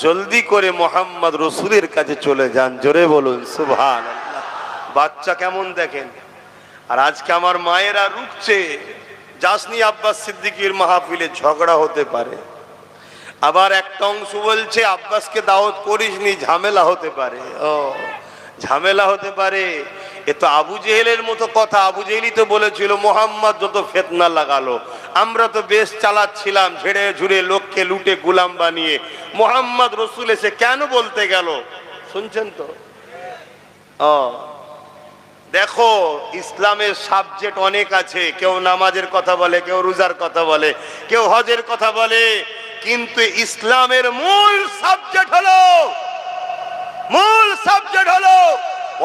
জলদি করে মোহাম্মদ রসুলের কাছে চলে যান। জোরে বলুন সুবহানাল্লাহ। বাচ্চা কেমন দেখেন। আর আজকে আমার মায়েরা রুখছে, যাসনি আব্বাস সিদ্দিকীর মাহফিলে, ঝগড়া হতে পারে। আবার একটা অংশ বলছে আব্বাসকে দাওয়াত করিসনি, ঝামেলা হতে পারে। ও ঝামেলা হতে পারে, এ তো আবু জেহেলের মতো কথা। আবু জেহেলই তো বলেছিল মোহাম্মদ যত ফিতনা লাগালো, আমরা তো বেশ চালাচ্ছিলাম, ঝেড়ে ঝুড়ে লোককে লুটে গোলাম বানিয়ে, মোহাম্মদ রসুল এসে কেন বলতে গেল? শুনছেন তো? দেখো ইসলামের সাবজেক্ট অনেক আছে, কেউ নামাজের কথা বলে, কেউ রোজার কথা বলে, কেউ হজের কথা বলে, কিন্তু ইসলামের মূল সাবজেক্ট হলো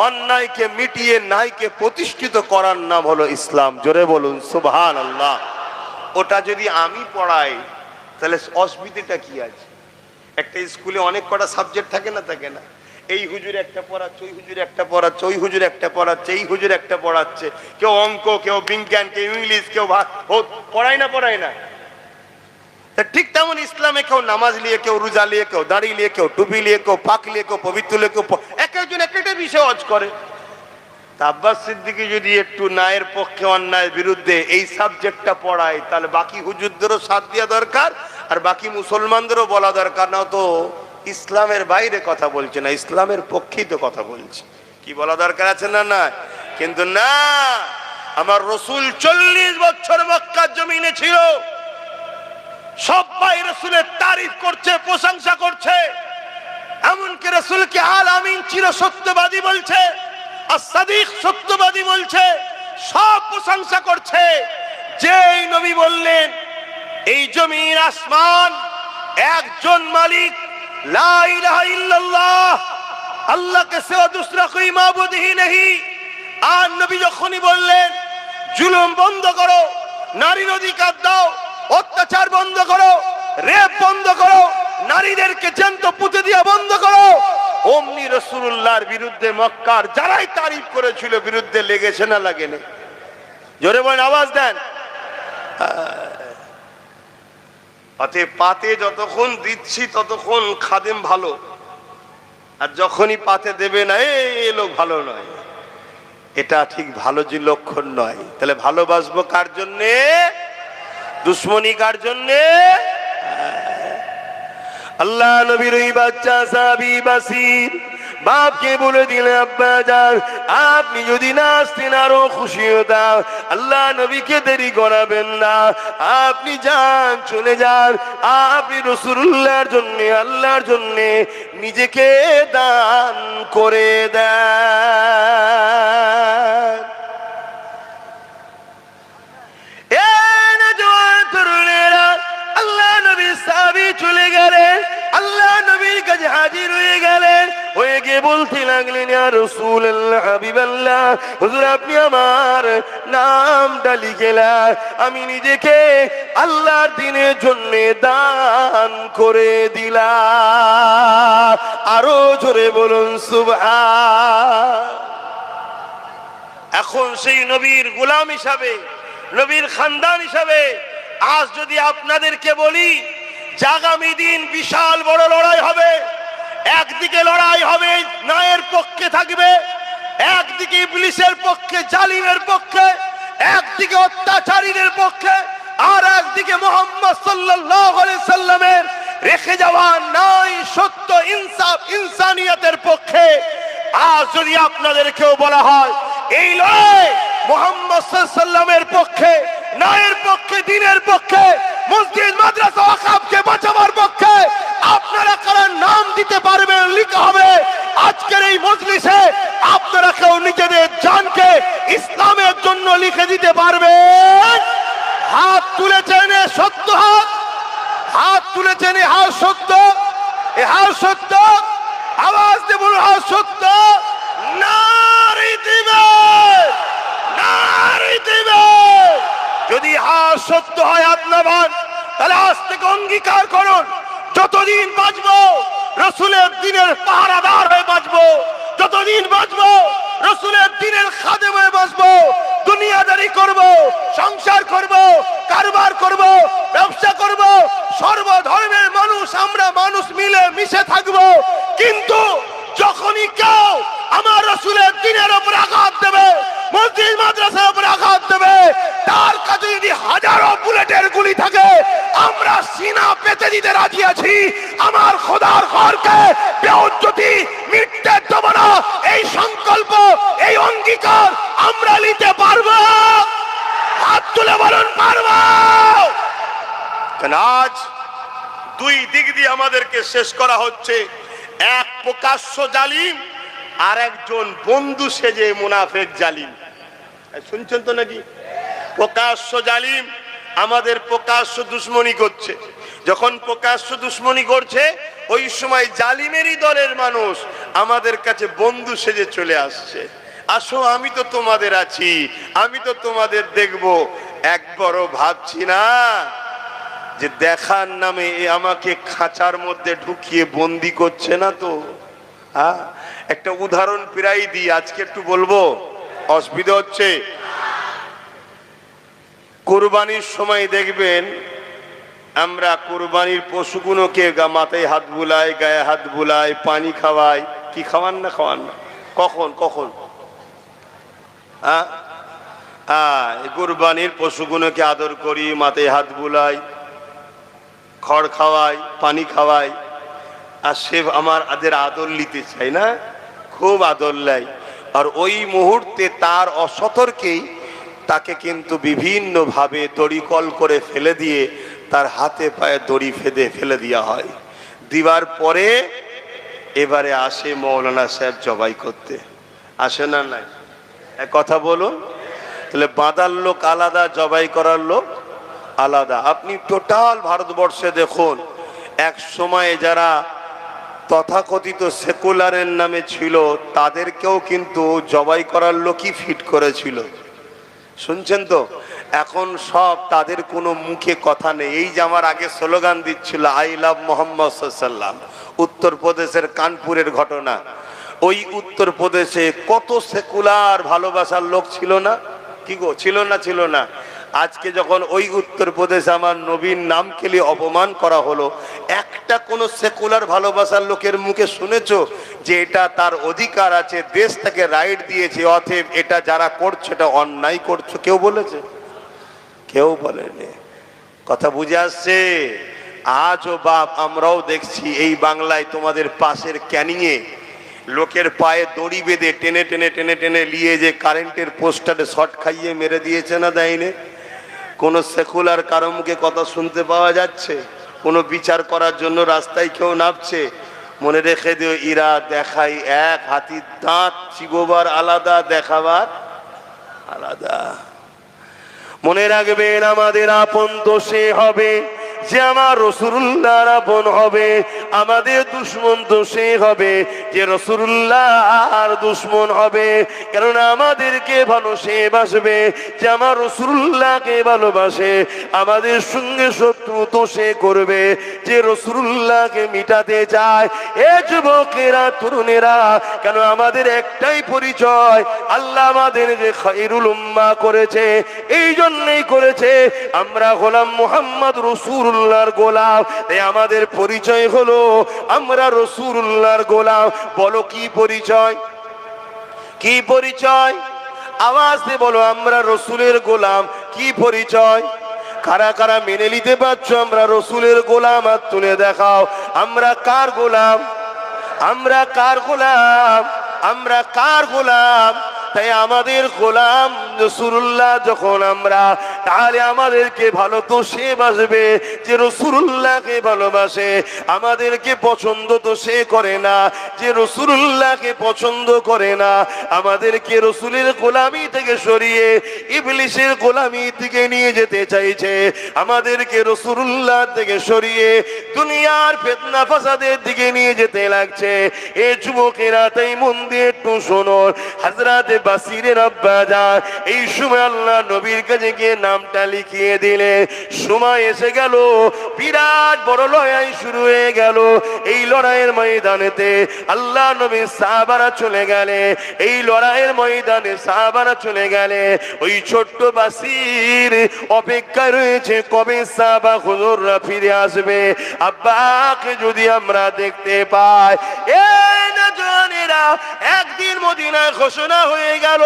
অন্যায়কে মিটিয়ে ন্যায়কে প্রতিষ্ঠিত করার নাম হলো ইসলাম। জোরে বলুন সুবহানাল্লাহ। ওটা যদি আমি পড়াই তাহলে অসুবিধাটা কি আছে? একটা স্কুলে অনেক কটা সাবজেক্ট থাকে না, থাকে না? এই হুজুর একটা পড়াচ্ছে, ওই হুজুর একটা পড়াচ্ছে, ওই হুজুর একটা পড়াচ্ছে, এই হুজুর একটা পড়াচ্ছে, কেউ অঙ্ক, কেউ বিজ্ঞান, কেউ ইংলিশ, কেউ পড়ায় না। ঠিক তেমন ইসলামে কেউ নামাজ নিয়ে, কেউ রোজা নিয়ে, কেউ দাড়ি নিয়ে, কেউ টুপি নিয়ে, কেউ পাক নিয়ে, কেউ পবিত্র নিয়ে, কেউ এক একজন এক একটা বিষয় ওয়াজ করে। আব্বাস সিদ্দিকী যদি একটু ন্যায়ের পক্ষে অন্যায়ের বিরুদ্ধে এই সাবজেক্টটা পড়ায়, তাহলে বাকি হুজুরদেরও সাথ দেওয়া দরকার, আর বাকি মুসলমানদেরও বলা দরকার। না তো ইসলামের বাইরে কথা বলছে না, ইসলামের পক্ষেই তো কথা বলছে। কি বলা দরকার আছে না? না, কিন্তু না, আমার রসুল 40 বছর মক্কার জমিনে ছিল, সবাই রসুলের তারিফ করছে, প্রশংসা করছে। এমনকি রসুলকে আল আমিন চির সত্যবাদী বলছে, as-সাদিক সত্যবাদী বলছে, সব প্রশংসা করছে। যেই নবী বললেন এই জমিন আসমান একজন মালিক, লা ইলাহা ইল্লাল্লাহ, আল্লাহ কে সিওয়া দুসরা কোই মাবুদ হি নেহি। আর নবী যখনই বললেন জুলুম বন্ধ করো, নারীর অধিকার দাও, অত্যাচার বন্ধ করো, রেপ বন্ধ করো, নারীদেরকে জ্যান্ত পুঁতে দিয়া বন্ধ করো, অমনি রাসূলুল্লাহর বিরুদ্ধে মক্কার যারাই তারিফ করেছিল বিরুদ্ধে লেগেছে না লাগেনি? জোরে বলেন, আওয়াজ দেন। পাতে যতক্ষণ দিচ্ছি ততক্ষণ খাদেম ভালো, আর যখনই পাতে দেবে না এই লোক ভালো নয়, এটা ঠিক ভালো যে লক্ষণ নয়। তাহলে ভালোবাসবো কার জন্যে? দুশ্মনী কার জন্যে? আল্লাহ নবীর ওই বাচ্চা সাহাবী বাসির বাপকে বলে দিলেন, আব্বা যান আপনি যদি না আসতেন আরো খুশি হতাম। আল্লাহ নবীকে দেরি করাবেন না, আপনি যান, চলে যান, আপনি রাসূলুল্লাহর জন্য, আল্লাহর জন্য নিজেকে দান করে দেন। আল্লাহ নবীর সাহাবী চলে গেলেন, আল্লাহ নবীর কাছে হাজির হয়ে গেলেন, হয়ে গিয়ে বলতে লাগলেন, ইয়া রাসূলুল্লাহ, হাবিবাল্লাহ, হুজুর আপনি আমার নামটা লিখেলেন, আমি নিজেকে আল্লাহর দ্বীনের জন্য দান করে দিলাম। আরো জোরে বলুন সুবহান। এখন সেই নবীর গোলাম হিসাবে, নবীর খানদান হিসাবে আজ যদি আপনাদেরকে বলি যে আগামী দিন বিশাল বড় লড়াই হবে, একদিকে লড়াই হবে ন্যায়ের পক্ষে থাকবে, একদিকে ইবলিসের পক্ষে, জালিমের পক্ষে, একদিকে অত্যাচারীদের পক্ষে, আর একদিকে মুহাম্মদ সাল্লাল্লাহু আলাইহি সাল্লামের রেখে যাওয়া ন্যায়, সত্য, ইনসাফ, ইনসানিয়তের পক্ষে। আজ যদি আপনাদেরকেও বলা হয় এই লড়াই মুহাম্মদ সাল্লাল্লাহু আলাইহি সাল্লামের পক্ষে, ন্যায়ের পক্ষে, দ্বীনের পক্ষে, মসজিদ মাদ্রাসা ওয়াকফকে বাঁচাবার পক্ষে, আপনারা কারা নাম দিতে পারবেন? লিখা হবে আজকের এই মজলিসে। আপনারা কেউ নিজেদের জানকে ইসলামের জন্য লিখে দিতে পারবেন? হাত তুলেছেন সত্য, হাত তুলেছেন, হাত সত্য, এ হাত সত্য, আওয়াজ দিয়ে বলুন হাত সত্য। নারী দিবে, নারী দিবে। যদি হাত সত্য হয় আপনার, তাহলে আজ থেকে অঙ্গীকার করুন যতদিন বাঁচবো রাসূলের দ্বীনের পাহারাদার হয়ে বাঁচবো, যতদিন বাঁচবো রাসূলের দ্বীনের খাদেম হয়ে বাঁচবো। দুনিয়াদারি করব, সংসার করব, কারবার করব, ব্যবসা করব, সর্বধর্মের মানুষ আমরা মানুষ মিলে মিশে থাকবো। কিন্তু যখনই কেউ আমার রাসূলের দ্বীনের উপর আঘাত দেবে, মসজিদ মাদ্রাসার উপর আঘাত দেবে, তার কাছে যদি হাজারো বুলেটের গুলি থাকে আমরা সিনা পেতে দিতে রাজি আছি। আমার খোদার ঘরকে বেইজ্জতি মিটতে দেব না, এই সংকল্প, এই অঙ্গীকার আমরা নিতে পারবো। হাত তুলে বলুন পারবো। আজ দুই দিক দিয়ে আমাদেরকে শেষ করা হচ্ছে। এক প্রকাশ্য জালিম, আর একজন বন্ধু সেজে মুনাফেক জালিম। শুনছেন তো নাকি? প্রকাশ্য জালিম আমাদের প্রকাশ্য দুশ্মনী করছে। যখন প্রকাশ্য দুশ্মনী করছে ওই সময় জালিমেরই দলের মানুষ আমাদের কাছে বন্ধু সেজে চলে আসছে। আসো, আমি তো তোমাদের আছি, আমি তো তোমাদের দেখব। একবারও ভাবছি না যে দেখার নামে আমাকে খাঁচার মধ্যে ঢুকিয়ে বন্দি করছে না তো। একটা উদাহরণ প্রায় দিই, আজকে একটু বলবো, অসুবিধা হচ্ছে। কুরবানির সময় দেখবেন আমরা কুরবানির পশুগুলোকে মাথায় হাত বুলাই, গায়ে হাত বুলাই, পানি খাওয়াই। কি খাওয়ান না? খাওয়ান না? কখন কখন? কুরবানির পশুগুলোকে আদর করি, মাথায় হাত বুলাই, খড় খাওয়াই, পানি খাওয়াই, আর সে আমাদের আদর নিতে চাই না, খুব আদর লাই। আর ওই মুহূর্তে তার অসতর্কেই তাকে কিন্তু বিভিন্ন ভাবে দড়িকল করে ফেলে দিয়ে তার হাতে পায়ে দড়ি ফেলে দেওয়া হয়। দিবার পরে এবারে আসে মৌলানা সাহেব জবাই করতে। আসে না? নাই? এক কথা বলুন, তাহলে বাঁধার লোক আলাদা, জবাই করার লোক আলাদা। আপনি টোটাল ভারতবর্ষে দেখুন, এক সময়ে যারা তথাকথিত সেকুলারের নামে ছিল তাদেরকেও কিন্তু জবাই করার লোকই ফিট করেছিল। শুনছেন তো? এখন সব তাদের কোনো মুখে কথা নেই। এই যে আমার আগে স্লোগান দিচ্ছিল আই লাভ মোহাম্মদ সাল্লাম, উত্তরপ্রদেশের কানপুরের ঘটনা। ওই উত্তরপ্রদেশে কত সেকুলার ভালোবাসার লোক ছিল না? কি গো, ছিল না? ছিল না? আজকে যখন ওই উত্তরপ্রদেশে আমার নবীর নামকে নিয়ে অপমান করা হলো, একটা কোনো সেকুলার ভালোবাসার লোকের মুখে শুনেছো যে এটা তার অধিকার আছে, দেশ তাকে রাইট দিয়েছে, অতএব এটা যারা করছে এটা অন্যায় করছো? কেউ বলেছে? কেউ বলেনি। কথা বুঝে আসছে? আজও বাপ আমরাও দেখছি এই বাংলায় তোমাদের পাশের ক্যানিংয়ে লোকের পায়ে দড়ি বেঁধে টেনে টেনে টেনে টেনে নিয়ে যে কারেন্টের পোস্টারে শর্ট খাইয়ে মেরে দিয়েছে না, দেয়নি? কোন সেকুলার কারো মুখে কথা শুনতে পাওয়া যাচ্ছে? কোনো বিচার করার জন্য রাস্তায় কেউ নামছে? মনে রেখে দিও, ইরা দেখাই এক, হাতির দাঁত চিবোবার আলাদা, দেখাবার আলাদা। মনে রাখবেন, আমাদের আপন তো সে হবে যে আমার রাসূলুল্লাহর আপন হবে, আমাদের দুশমন তো সে হবে যে রাসূলুল্লাহর দুশমন হবে। কারণ আমাদেরকে ভালো সে বাসবে যে আমার রাসূলুল্লাহকে ভালোবাসে, আমাদের সঙ্গে শত্রু তো সে করবে যে রাসূলুল্লাহকে মিটাতে চায়। এ যুবকেরা, তরুণেরা, কেন আমাদের একটাই পরিচয়, আল্লাহ আমাদের যে খায়রুল উম্মাহ করেছে, এই জন্যই করেছে আমরা গোলাম মুহাম্মদ রাসূলুল্লাহর গোলাম। তাই আমাদের পরিচয় হলো আমরা রাসূলুল্লাহর গোলাম। বলো কি পরিচয়? কি পরিচয়? আওয়াজ দিয়ে বলো, আমরা রাসূলের গোলাম। কি পরিচয়? কারা কারা মেনে নিতে পারছো আমরা রাসূলের গোলাম? হাত তুলে দেখাও। আমরা কার গোলাম? আমরা কার গোলাম? আমরা কার গোলাম? তাই আমাদের গোলাম রাসূলুল্লাহ যখন আমরা, তাহলে আমাদেরকে ভালো তো সে বাসবে যে রাসূলুল্লাহকে ভালোবাসে। আমাদেরকে পছন্দ তো সে করে না যে রাসূলুল্লাহকে পছন্দ করে না। আমাদেরকে রাসূলের গোলামি থেকে সরিয়ে ইবলিসের গোলামি থেকে নিয়ে যেতে চাইছে। আমাদেরকে রাসূলুল্লাহ থেকে সরিয়ে দুনিয়ার ফিতনা ফাসাদের দিকে নিয়ে যেতে লাগছে। এ যুবকেরা, তাই মন দিয়ে একটু শোনো। হযরত বাসিরের আব্বা জান এই সময় আল্লাহ নবীর কাছে গিয়ে নামটা লিখিয়ে দিলে। সময় এসে গেল, বিরাট বড় লড়াই শুরু হয়ে গেল। এই লড়াইয়ের ময়দানেতে আল্লাহ নবী সাহাবারা চলে গেলে, এই লড়াইয়ের ময়দানে সাহাবারা চলে গেলে। ওই ছোট্ট বাসির অপেক্ষায় রয়েছে কবে সাহাবা হুজুররা ফিরে আসবে। আব্বাকে যদি আমরা দেখতে পাই। এই না জনেরা, একদিন মদিনায় ঘোষণা হয়ে গেল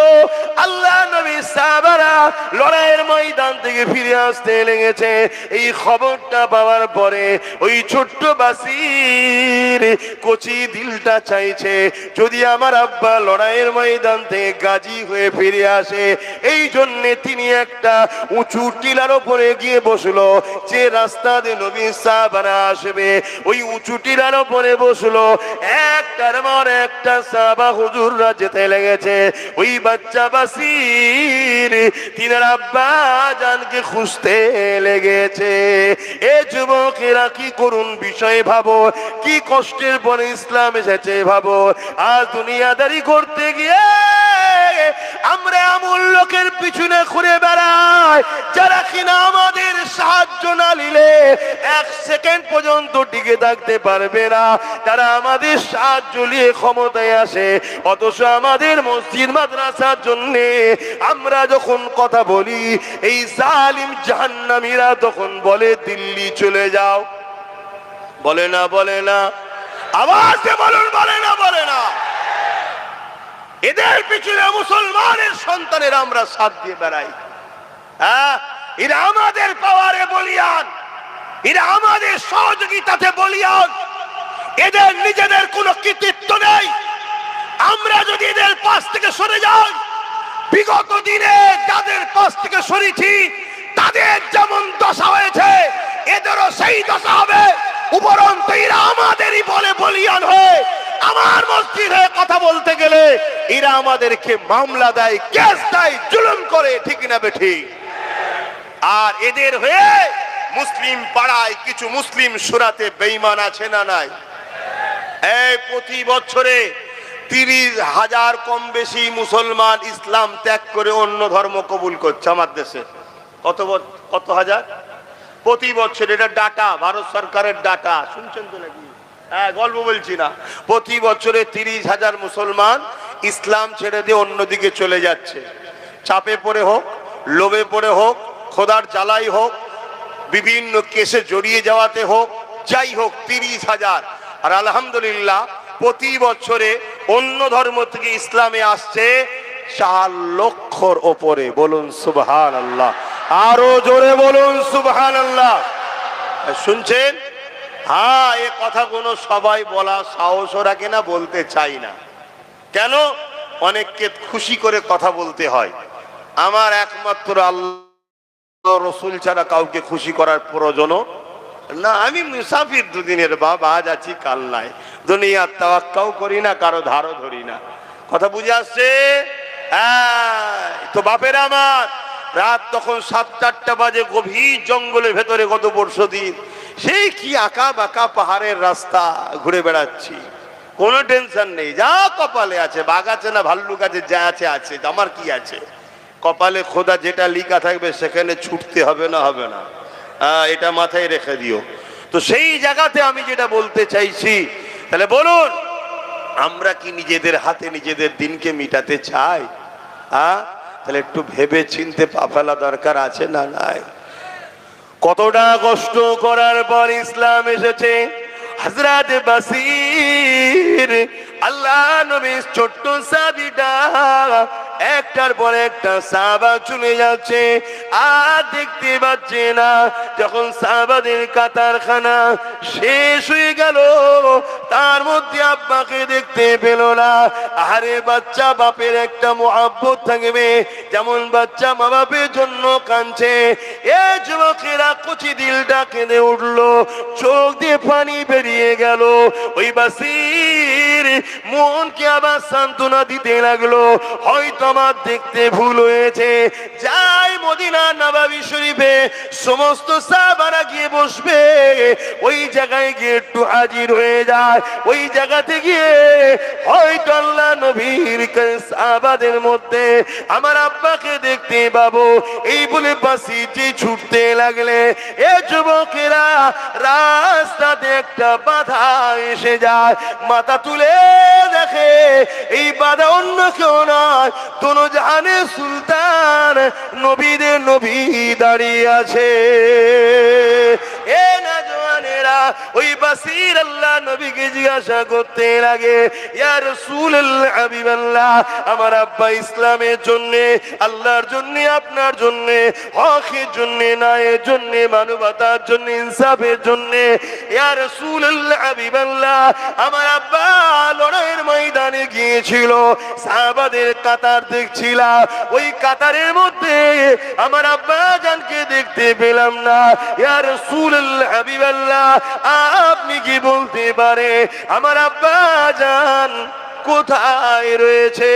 আল্লাহ নবী সাহাবারা লড়াইয়ের ময়দান থেকে ফিরে আসতে লেগেছে। এই খবরটা পাওয়ার পরে ওই ছোট্ট বাসির কচি দিলটা চাইছে যদি আমার আব্বা লড়াইয়ের ময়দান থেকে গাজী হয়ে ফিরে আসে। এই জন্যে তিনি একটা উঁচু টিলার উপরে গিয়ে বসলো, যে রাস্তা দিয়ে নবী সাহাবারা আসবে ওই উঁচু টিলার উপরে বসলো। একটার পর একটা সাহাবা হুজুররা যেতে লেগেছে। ওই বাচ্চা বাসির তিনার আব্বা জানকে খুঁজতে লেগেছে। এ যুবকেরা কি করুন বিষয় ভাবো, কি কষ্টের পরে ইসলাম এসেছে ভাবো। আর দুনিয়াদারি করতে গিয়ে আমরা এমন লোকের পিছনে ঘুরে বেড়াই যারা কিনা আমাদের সাহায্য না নিলে এক সেকেন্ড পর্যন্ত টিকে থাকতে পারবে না। তারা আমাদের সাহায্য নিয়ে ক্ষমতায় আসে, অথচ আমাদের মসজিদ মাদ্রাসার জন্যে আমরা যখন কথা বলি এই জালিম জাহান্নামীরা তখন বলে দিল্লি চলে যাও। বলে না, বলে না, আওয়াজে বলুন, বলে না, বলে না। এদের পিছনে মুসলমানের সন্তানের আমরা সাথ দিয়ে বেড়াই। হ্যাঁ, এরা আমাদের পাওয়ারে বলিয়ান, এরা আমাদের সহযোগিতাতে বলিয়ান। এদের নিজেদের কোনো কৃতিত্ব নেই। আমরা যদি এদের পাশ থেকে সরে যাই, বিগত দিনে যাদের পাশ থেকে সরেছি তাদের যেমন দশা হয়েছে এদেরও সেই দশা হবে। উপরন্তু এরা আমাদেরই বলে বলিয়ান হয়ে আমার মসজিদে কথা বলতে গেলে এরা আমাদেরকে মামলা দেয়, কেস দেয়, জুলুম করে, ঠিক না বেঠিক? আর এদের হয়ে মুসলিম পাড়ায় কিছু মুসলিম সুরাতে বেঈমান আছে না নাই? এই প্রতি বছরে 30,000 কম বেশি মুসলমান ইসলাম ত্যাগ করে অন্য ধর্ম কবুল করছে আমার দেশে। কত হাজার প্রতি বছর? এটা ডাটা, ভারত সরকারের ডাটা, শুনছেন তো নাকি? হ্যাঁ, গল্প বলছি না। প্রতি বছরে 30,000 মুসলমান ইসলাম ছেড়ে দিয়ে অন্যদিকে চলে যাচ্ছে। চাপে পড়ে হোক, লোভে পড়ে হোক, খোদার জ্বালাই হোক, বিভিন্ন কেসে জড়িয়ে যাওয়াতে হোক, যাই হোক 30,000। আর আলহামদুলিল্লাহ প্রতি বছরে অন্য ধর্ম থেকে ইসলামে আসছে 4 লক্ষর ওপরে। বলুন সুবহানাল্লাহ, আরো জোরে বলুন সুবহানাল্লাহ। শুনছেন? হ্যাঁ, এ কথা কোনো সবাই বলা সাহস রাখে না, বলতে চাই না। কেন? অনেককে খুশি করে কথা বলতে হয়। আমার একমাত্র আল্লাহ রসুল ছাড়া কাউকে খুশি করার প্রয়োজন না। আমি মুসাফির, দুদিনের বাবা, আজ আছি কাল নাই। দুনিয়ার তাওয়াক্কাও করি না, কারো ধারও ধরি না। কথা বুঝে আসছে? হ্যাঁ, তো বাপের আমার রাত তখন 7-8টা বাজে, গভীর জঙ্গলের ভেতরে গত বর্ষদিন সেই কি আঁকা বাঁকা পাহাড়ের রাস্তা ঘুরে বেড়াচ্ছি। কোনো টেনশন নেই, যা কপালে আছে, বাঘ আছে না ভাল্লুক আছে, যা আছে আছে, আমার কি আছে। কপালে খোদা যেটা লিখা থাকবে সেখানে ছুটতে হবে না, হবে না। এটা মাথায় রেখে দিও। তো সেই জায়গাতে আমি যেটা বলতে চাইছি, তাহলে বলুন আমরা কি নিজেদের হাতে নিজেদের দিনকে মিটাতে চাই? তাহলে একটু ভেবে চিনতে পা ফেলা দরকার আছে না নাই? কতটা কষ্ট করার পর ইসলাম এসেছে। হযরত বাসির আল্লাহ নবীর ছোট্ট সাহাবীটা একটার পর একটা সাহাবা চলে যাচ্ছে, আর দেখতে পাচ্ছে না। যখন সাহাবাদের কাতারখানা শেষ হয়ে গেল, তার মধ্যে আব্বাকে দেখতে পেল না। আরে বাচ্চা বাপের একটা মুহাব্বত থাকবে, যেমন বাচ্চা মা বাপের জন্য কাঁদছে। এ যুবকেরা কচি দিলটা কেঁদে উঠলো, চোখ দিয়ে পানি বেরিয়ে গেল। ওই বাসির মনকে আবার সান্ত্বনা দিতে লাগলো, হয়তো আমার দেখতে ভুল হয়েছে, যাই মদিনা নববী শরীফে সমস্ত সাহাবারা গিয়ে বসবে, ওই জায়গায় গিয়ে একটু হাজির হয়ে যায়। ওই জায়গাতে গিয়ে হয়তো আল্লাহ নবীর সাহাবাদের মধ্যে আমার আব্বাকে দেখতে পাবো, এই বলে বাসিটি ছুটতে লাগলে এ যুবকেরা রাস্তাতে একটা বাধা এসে যায়। মাথা তুলে দেখে এই বাধা অন্য কেউ নয়, দোনো জাহানের সুলতান নবীদের নবী দাঁড়িয়ে আছে। এ নওজওয়ানেরা ওই বাসির আল্লাহ নবীকে জিজ্ঞাসা করতে লাগে, ইয়া রাসূলুল্লাহ হাবিবাল্লাহ, আমার আব্বা ইসলামের জন্য, আল্লাহর জন্য, আপনার জন্য, হকের জন্য, ন্যায়ের জন্য, মানবতার জন্য, ইনসাফের জন্য, ইয়া রাসূলুল্লাহ হাবিবাল্লাহ, আমার আব্বা লড়াইয়ের ময়দানে গিয়েছিল, সাহাবাদের কাতার দেখছিলাম, ওই কাতারের মধ্যে আমার আব্বা জানকে দেখতে পেলাম না। ইয়া রাসূলুল্লাহ হাবিবাল্লাহ, আপনি কি বলতে পারে আমার আব্বা জান কোথায় রয়েছে?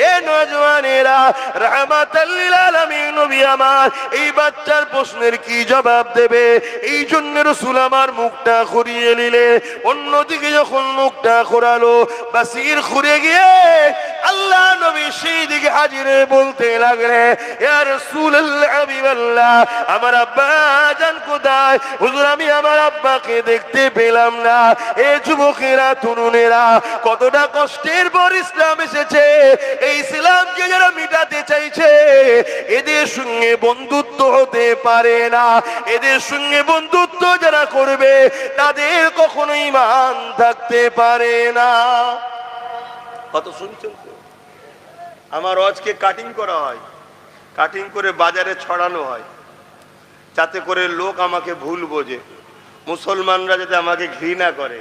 এ নওজওয়ানেরা, রাহমাতাল লিল আলামিন নবী আমার এই বাচ্চার প্রশ্নের কি জবাব দেবে, এই জন্য রাসূল আমার মুখটা ঘুরিয়ে নিলে। অন্যদিকে যখন মুখটা ঘোরালো, বাসির ঘুরে গিয়ে আল্লাহ নবী সেই দিকে হাজির হয়ে বলতে লাগলে, ইয়া রাসূলুল্লাহ হাবিবাল্লাহ, আমার আব্বা জান কোথায়? হুজুর, আমি আমার আব্বাকে দেখতে পেলাম না। এ যুবকেরা, তরুণেরা, কতটা কষ্টের পর ইসলাম এসেছে, এই ইসলামকে যারা মিটাতে চাইছে এদের সঙ্গে বন্ধুত্ব হতে পারে না। এদের সঙ্গে বন্ধুত্ব যারা করবে তাদের কখনো ঈমান থাকতে পারে না। কত শুনছেন তো? আমার আজকে কাটিং করা হয়, কাটিং করে বাজারে ছড়ানো হয়, যাতে করে লোক আমাকে ভুল বোঝে, মুসলমানরা যাতে আমাকে ঘৃণা করে,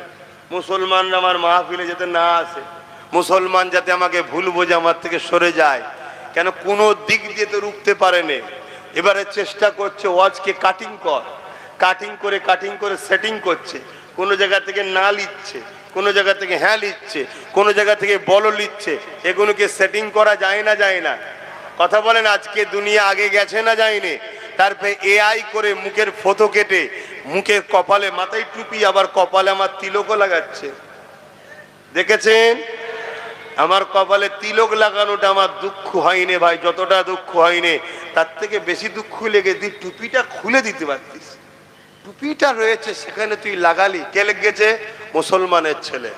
মুসলমানরা আমার মাহফিলে যাতে না আসে, মুসলমান যাতে আমাকে ভুল বোঝে, আমার থেকে সরে যায়। কেন? কোনো দিক দিয়ে তো রুখতে পারেনি। এবারে চেষ্টা করছে ওয়াজকে কাটিং কর, কাটিং করে সেটিং করছে। কোনো জায়গা থেকে না লিখছে, কোনো জায়গা থেকে হ্যাঁ লিখছে, কোনো জায়গা থেকে বলো লিখছে। এগুলোকে সেটিং করা যায় না? যায় না? কথা বলেন, আজকে দুনিয়া আগে গেছে না যায়নি? তারপরে এআই করে মুখের ফটো কেটে মুখের কপালে মাথায় টুপি, আবার কপালে আমার তিলকও লাগাচ্ছে। দেখেছেন? আমার কপালে তিলক লাগানোটা আমার দুঃখ হয়নি ভাই, যতটা দুঃখ হয়নি তার থেকে বেশি দুঃখ লেগে তুই টুপিটা খুলে দিতে পারতিস। টুপিটা রয়েছে সেখানে তুই লাগালি। কে লেগেছে? মুসলমানের ছেলে।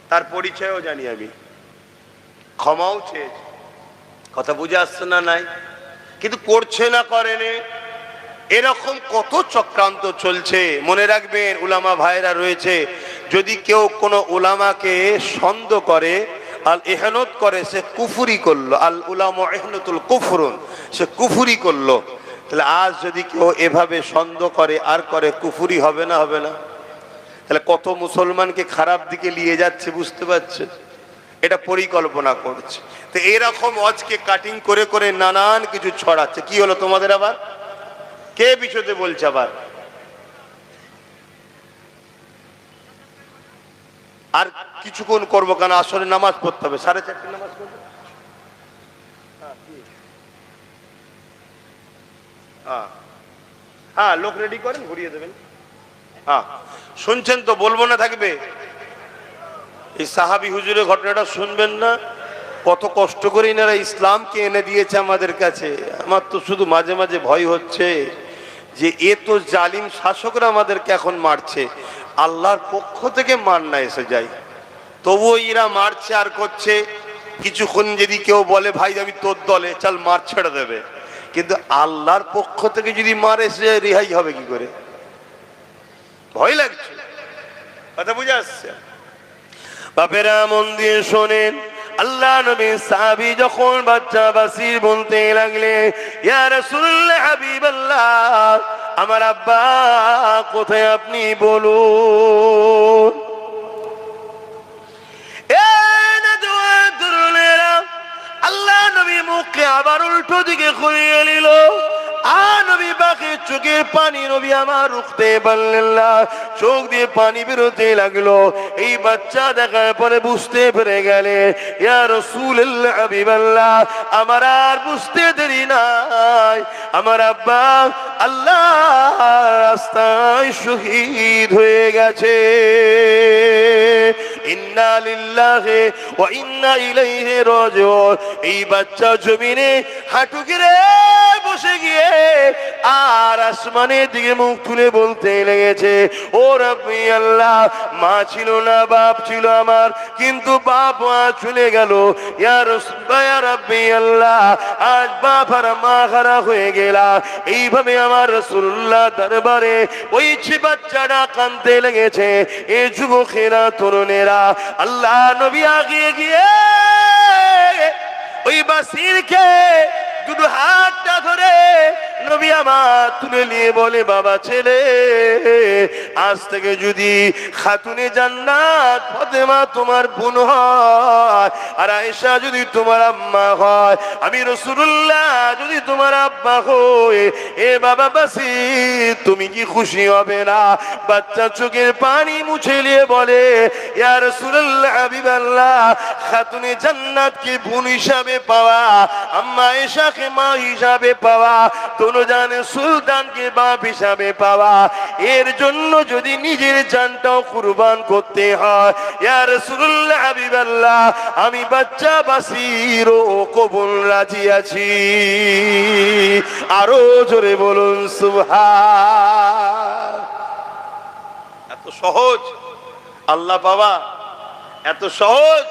তার পরিচয়ও জানি আমি, ক্ষমাও চেয়েছি। কথা বুঝে আসছে না? নাই, কিন্তু করছে না, করেনি। এরকম কত চক্রান্ত চলছে। মনে রাখবেন, উলামা ভাইরা রয়েছে, যদি কেউ কোনো উলামাকে সন্দেহ করে, আল ইহনত করে, সে কুফরি করলো। আল উলামা ইহনতুল কুফরুন, সে কুফরি করলো। তাহলে আজ যদি কেউ এভাবে সন্দেহ করে আর করে, কুফরি হবে না? হবে না? তাহলে কত মুসলমানকে খারাপ দিকে নিয়ে যাচ্ছে, বুঝতে পারছে? এটা পরিকল্পনা করছে। তো এরকম আজকে কাটিং করে করে নানান কিছু ছড়াচ্ছে। কি হলো তোমাদের আবার? কে বিষয়তে বলছে আবার? আর কিছুক্ষণ করবো, কেন আসলে নামাজ পড়তে হবে, 4:30 নামাজ পড়বো। হ্যাঁ, লোক রেডি করেন, ঘুরিয়ে দেবেন। হ্যাঁ, শুনছেন তো? বলবো না থাকবে? এই সাহাবী হুজুরের ঘটনাটা শুনবেন না? কত কষ্ট করে এনারা ইসলামকে এনে দিয়েছে আমাদের কাছে। আমার তো শুধু মাঝে মাঝে ভয় হচ্ছে যে এ তো জালিম শাসকরা আমাদেরকে এখন মারছে, আল্লাহর পক্ষ থেকে মার না এসে যায়, তবুও এরা মারছে আর করছে। কিছুক্ষণ যদি কেউ বলে ভাই আমি তোর দলে, চল মার ছেড়ে দেবে, কিন্তু আল্লাহর পক্ষ থেকে যদি মার এসে যায়, রেহাই হবে কি করে? ভয় লাগছে। কথা বুঝে আসছে? বাপেরা মন দিয়ে শোনেন, আল্লাহ নবী সাহাবী যখন বাচ্চা বাসির বলতে লাগলে, ইয়া রাসূলুল্লাহ হাবিবাল্লাহ, আমার আব্বা কোথায় আপনি বলুন। আল্লাহ নবী মুখকে আবার উল্টো দিকে ঘুরিয়ে নিল। নবী পাকের চোখের পানি নবী আমার রুখতে পারলেন না, চোখ দিয়ে পানি বেরোতে লাগলো। এই বাচ্চা দেখার পরে বুঝতে পেরে গেলে, ইয়া রাসূলুল্লাহ হাবিবাল্লাহ, আমার আর বুঝতে দেরি নাই, আমার আব্বা আল্লাহ রাস্তায় শহীদ হয়ে গেছে। ইন্না লিল্লাহি ওয়া ইন্না ইলাইহি রাজিউন। এই বাচ্চা জমিনে হাঁটু গেড়ে বসে গিয়ে আর আসমানের দিকে মুখ তুলে বলতে লেগেছে, ও রাব্বি আল্লাহ, মা ছিল না, বাপ ছিল আমার, কিন্তু বাপ মা চলে গেল। ইয়া রাসূলুল্লাহ, ইয়া রাব্বি আল্লাহ, আজ বাপ আর মা হারা হয়ে গেলাম। এইভাবে আমার রাসূলুল্লাহ দরবারে ওই বাচ্চাটা কাঁদতে লেগেছে। এই যুবকেরা, তরুণেরা, আল্লাহ নবী আগিয়ে গিয়ে ওই বাসিরকে দুটো হাতটা ধরে নবী আমার তুলে নিয়ে বলে, বাবা ছেলে, আজ থেকে যদি খাতুনে জান্নাত ফাতেমা তোমার বোন হয়, আর আয়েশা যদি তোমার আম্মা হয়, আমি রাসূলুল্লাহ যদি তোমার আব্বা হই, এ বাবা বাসির, তুমি কি খুশি হবে না? বাচ্চা চোখের পানি মুছে নিয়ে বলে, ইয়া রাসূলুল্লাহ হাবিবাল্লাহ, খাতুনে জান্নাতকে বোন হিসাবে পাওয়া, আম্মা আয়েশাকে মা হিসাবে পাওয়া, দোনোজানে সুলতানকে বাপ হিসাবে পাওয়া, এর জন্য যদি নিজের জানটাও কুরবান করতে হয়, ইয়া রাসূলুল্লাহ হাবিবাল্লাহ, আমি বাচ্চা বাসির ও কবুল রাজি আছি। আরো জোরে বলুন সুবহান। এত সহজ আল্লাহ পাওয়া, এত সহজ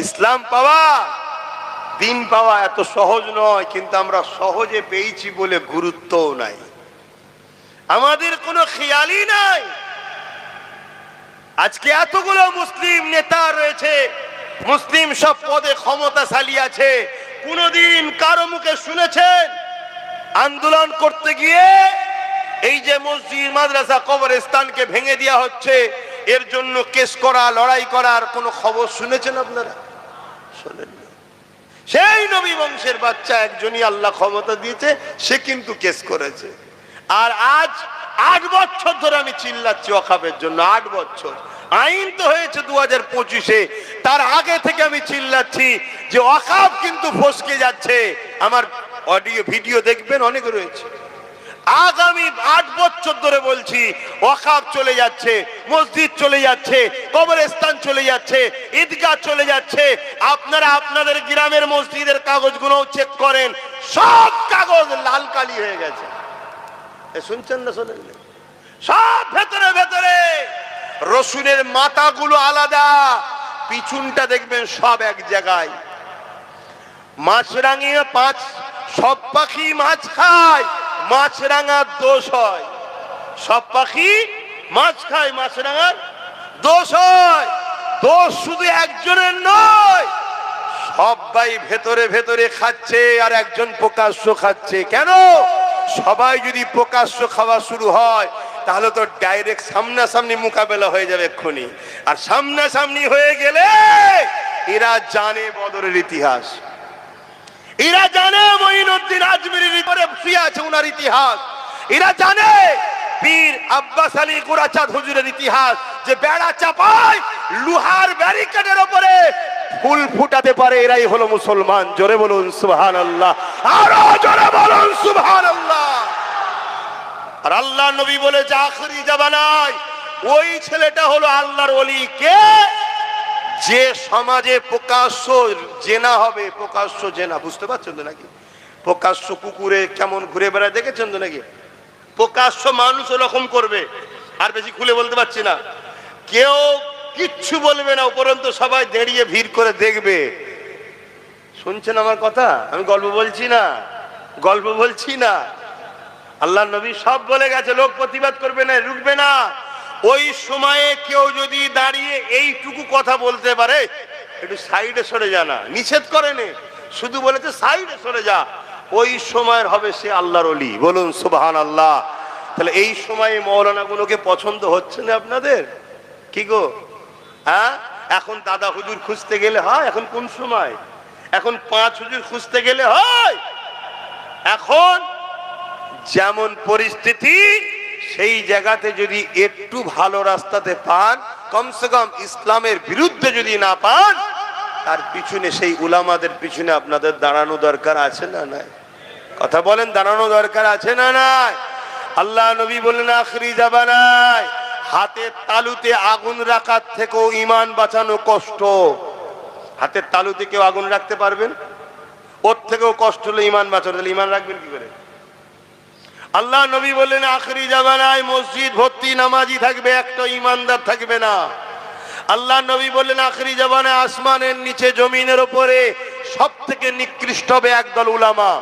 ইসলাম পাওয়া, দিন পাওয়া এত সহজ নয়, কিন্তু আমরা সহজে পেয়েছি বলে গুরুত্বও নাই, আমাদের কোনো খেয়ালই নাই। আজকে এতগুলো মুসলিম নেতা রয়েছে, মুসলিম সব পদে ক্ষমতাশালী আছে, কোনদিন কারো মুখে শুনেছেন আন্দোলন করতে গিয়ে এই যে মসজিদ, মাদ্রাসা, কবরস্থানকে ভেঙে দেওয়া হচ্ছে, এর জন্য কেস করা, লড়াই করার কোনো খবর শুনেছেন আপনারা? শোনেন। সেই নবী বংশের বাচ্চা একজনই আল্লাহ ক্ষমতা দিয়েছে, সে কিন্তু কেস করেছে। আর আজ 8 বছর ধরে আমি চিল্লাচ্ছি ওয়াকফের জন্য, 8 বছর। আইন তো হয়েছে 2025-এ, তার আগে থেকে আমি চিল্লাচ্ছি যে ওয়াকফ কিন্তু ফসকে যাচ্ছে। আমার অডিও ভিডিও দেখবেন, অনেক রয়েছে। আগামী 8 বছর ধরে বলছি, ওয়াকফ চলে যাচ্ছে, মসজিদ চলে যাচ্ছে, কবরস্থান চলে যাচ্ছে, ঈদগাহ চলে যাচ্ছে। আপনারা আপনাদের গ্রামের মসজিদের কাগজগুলো চেক করেন, সব কাগজ লাল কালি হয়ে গেছে। শুনছেন না? শোনেন? সব ভেতরে ভেতরে রসুনের মাথাগুলো আলাদা, পিছনটা দেখবেন সব এক জায়গায়। মাছরাঙিয়ে 5 সব পাখি মাছ খায়, মাছরাঙার দোষ হয়। সব পাখি মাছ খায়, মাছরাঙার দোষ হয়। দোষ শুধু একজনের নয়, সবাই ভেতরে ভেতরে খাচ্ছে, আর একজন প্রকাশ্য খাচ্ছে। কেন? সবাই যদি প্রকাশ্য খাওয়া শুরু হয়, তাহলে তো ডাইরেক্ট সামনাসামনি মোকাবেলা হয়ে যাবে এক্ষুনি। আর সামনাসামনি হয়ে গেলে এরা জানে বদরের ইতিহাস, এরা জানে মঈনুদ্দিন আজমিরির উপরে শুয়ে আছে ওনার ইতিহাস, এরা জানে পীর আব্বাস আলী গোরাচাঁদ হুজুরের ইতিহাস, যে বেড়া চাপায় লোহার ব্যারিকেডের উপরে ফুল ফুটাতে পারে, এরাই হলো মুসলমান। জোরে বলুন সুবহানাল্লাহ, আরো জোরে বলুন সুবহানাল্লাহ। আর আল্লাহ নবী বলেছে আখিরি জামানায় ওই ছেলেটা হলো আল্লাহর ওলি। কে? যে সমাজে প্রকাশ্য জেনা হবে, প্রকাশ্য জেনা, বুঝতে পারছেন তো নাকি? প্রকাশ্য কুকুরে কেমন ঘুরে বেড়ায় দেখেছেন তো নাকি? প্রকাশ্য মানুষ ওরকম করবে। আর বেশি খুলে বলতে পারছি না, কেউ কিচ্ছু বলবে না, উপরন্তু সবাই দাঁড়িয়ে ভিড় করে দেখবে। শুনছেন আমার কথা? আমি গল্প বলছি না, গল্প বলছি না। আল্লাহ নবী সব বলে গেছে, লোক প্রতিবাদ করবে না, রুখবে না। ওই সময়ে কেউ যদি দাঁড়িয়ে এইটুকু কথা বলতে পারে, একটু সাইডে সরে যা, না নিষেধ করেনি, শুধু বলেছে সাইডে সরে যা, ওই সময়ের হবে সে আল্লাহর ওলি। বলুন সুবহানাল্লাহ। তাহলে এই সময়ে মৌলানা গুলোকে পছন্দ হচ্ছে না আপনাদের? কি গো, হ্যাঁ? এখন দাদা হুজুর খুঁজতে গেলে হয়? এখন কোন সময়? এখন 5 হুজুর খুঁজতে গেলে হয়? এখন যেমন পরিস্থিতি সেই জায়গাতে যদি একটু ভালো রাস্তাতে পান, কমসে কম ইসলামের বিরুদ্ধে যদি না পান, তার পিছনে সেই উলামাদের পিছনে আপনাদের দাঁড়ানো দরকার আছে না নাই? কথা বলেন, দাঁড়ানো দরকার আছে না নাই? আল্লাহ নবী বললেন আখরি জামানায় হাতের তালুতে আগুন রাখার থেকেও ঈমান বাঁচানো কষ্ট। হাতের তালুতে কেউ আগুন রাখতে পারবেন? ওর থেকেও কষ্ট হলো ঈমান বাঁচানো। তাহলে ঈমান রাখবেন কি করে? আল্লাহ নবী বললেন আখরি জামানায় মসজিদ ভর্তি নামাজি থাকবে, একটা ঈমানদার থাকবে না। আল্লাহ নবী বললেন আখরি জামানায় আসমানের নিচে জমিনের উপরে সব থেকে নিকৃষ্ট হবে একদল উলামা।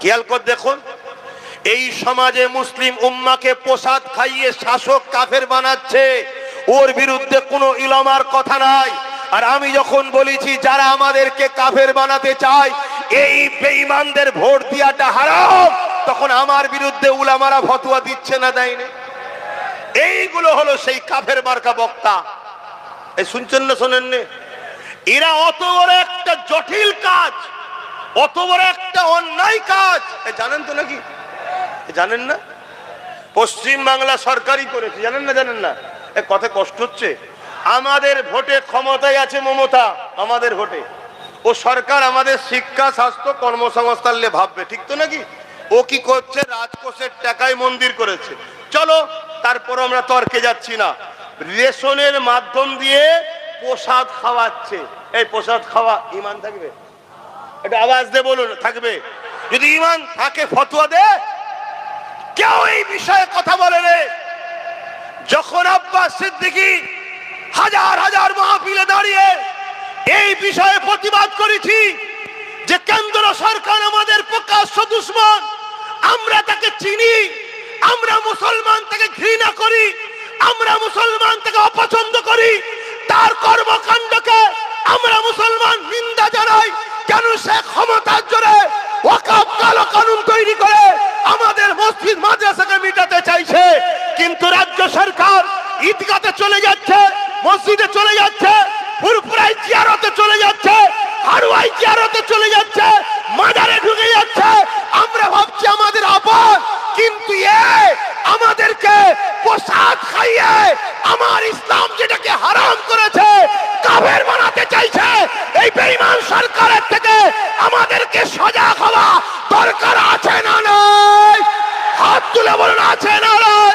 খেয়াল করে দেখুন, এই সমাজে মুসলিম উম্মাকে প্রসাদ খাইয়ে শাসক কাফের বানাচ্ছে, ওর বিরুদ্ধে কোনো উলামার কথা নাই। আর আমি যখন বলেছি যারা আমাদেরকে কাফের বানাতে চায় এই বেঈমানদের ভোট দিয়াটা হারাম, তখন আমার বিরুদ্ধে উলামারা ফতোয়া দিচ্ছে না, দেয়নি? এইগুলো হলো সেই কাফের মার্কা বক্তা। এই শুনছেন না শোনেন না? এরা অত বড় একটা জটিল কাজ, অত বড় একটা অন্যায় কাজ জানেন তো নাকি? জানেন না? পশ্চিম বাংলা সরকারই করেছে, জানেন না? জানেন না? কথা কষ্ট হচ্ছে। আমাদের ভোটে ক্ষমতায় আছে মমতা, আমাদের ভোটে ও সরকার আমাদের শিক্ষা স্বাস্থ্য কর্মসংস্থান নিয়ে ভাববে, ঠিক তো নাকি? ও কি করছে? রাজকোষের টাকায় মন্দির করেছে। চলো, তারপর আমরা তর্কে যাচ্ছি না। রেশনের মাধ্যম দিয়ে প্রসাদ খাওয়াচ্ছে। এই প্রসাদ খাওয়া ঈমান থাকবে? এটা আওয়াজ দিয়ে বলুন, থাকবে? যদি ঈমান থাকে ফতোয়া দে। কেউ এই বিষয়ে কথা বলে রে। যখন আব্বাস সিদ্দিকী হাজার হাজার মাহফিলে দাঁড়িয়ে এই বিষয়ে প্রতিবাদ করেছি যে কেন্দ্র সরকার আমাদের প্রকাশ্য দুশমন, আমরা তাকে চিনি, আমরা মুসলমান তাকে ঘৃণা করি, আমরা মুসলমান তাকে অপছন্দ করি, তার কর্মকাণ্ডকে আমরা মুসলমান নিন্দা জানাই। কেন সে ক্ষমতার জোরে ওয়াকফ কালো কানুন তৈরি করে আমাদের মসজিদ মাদ্রাসাকে মিটাতে চাইছে, কিন্তু রাজ্য সরকার ঈদগাতে চলে যাচ্ছে, মসজিদে চলে যাচ্ছে, ফুরফুরাই জিয়ারতে চলে যাচ্ছে, হারুয়াই জিয়ারতে চলে যাচ্ছে, মাজারে ঢুকে যাচ্ছে। আমরা ভাবছি আমাদের আপন, কিন্তু আমাদেরকে প্রসাদ খাইয়ে আমার ইসলাম যেটাকে হারাম করেছে কাফের বানাতে চাইছে। এই বেঈমান সরকারের থেকে আমাদেরকে সজাগ হওয়া দরকার আছে না নাই? হাত তুলে বলুন আছে না নাই?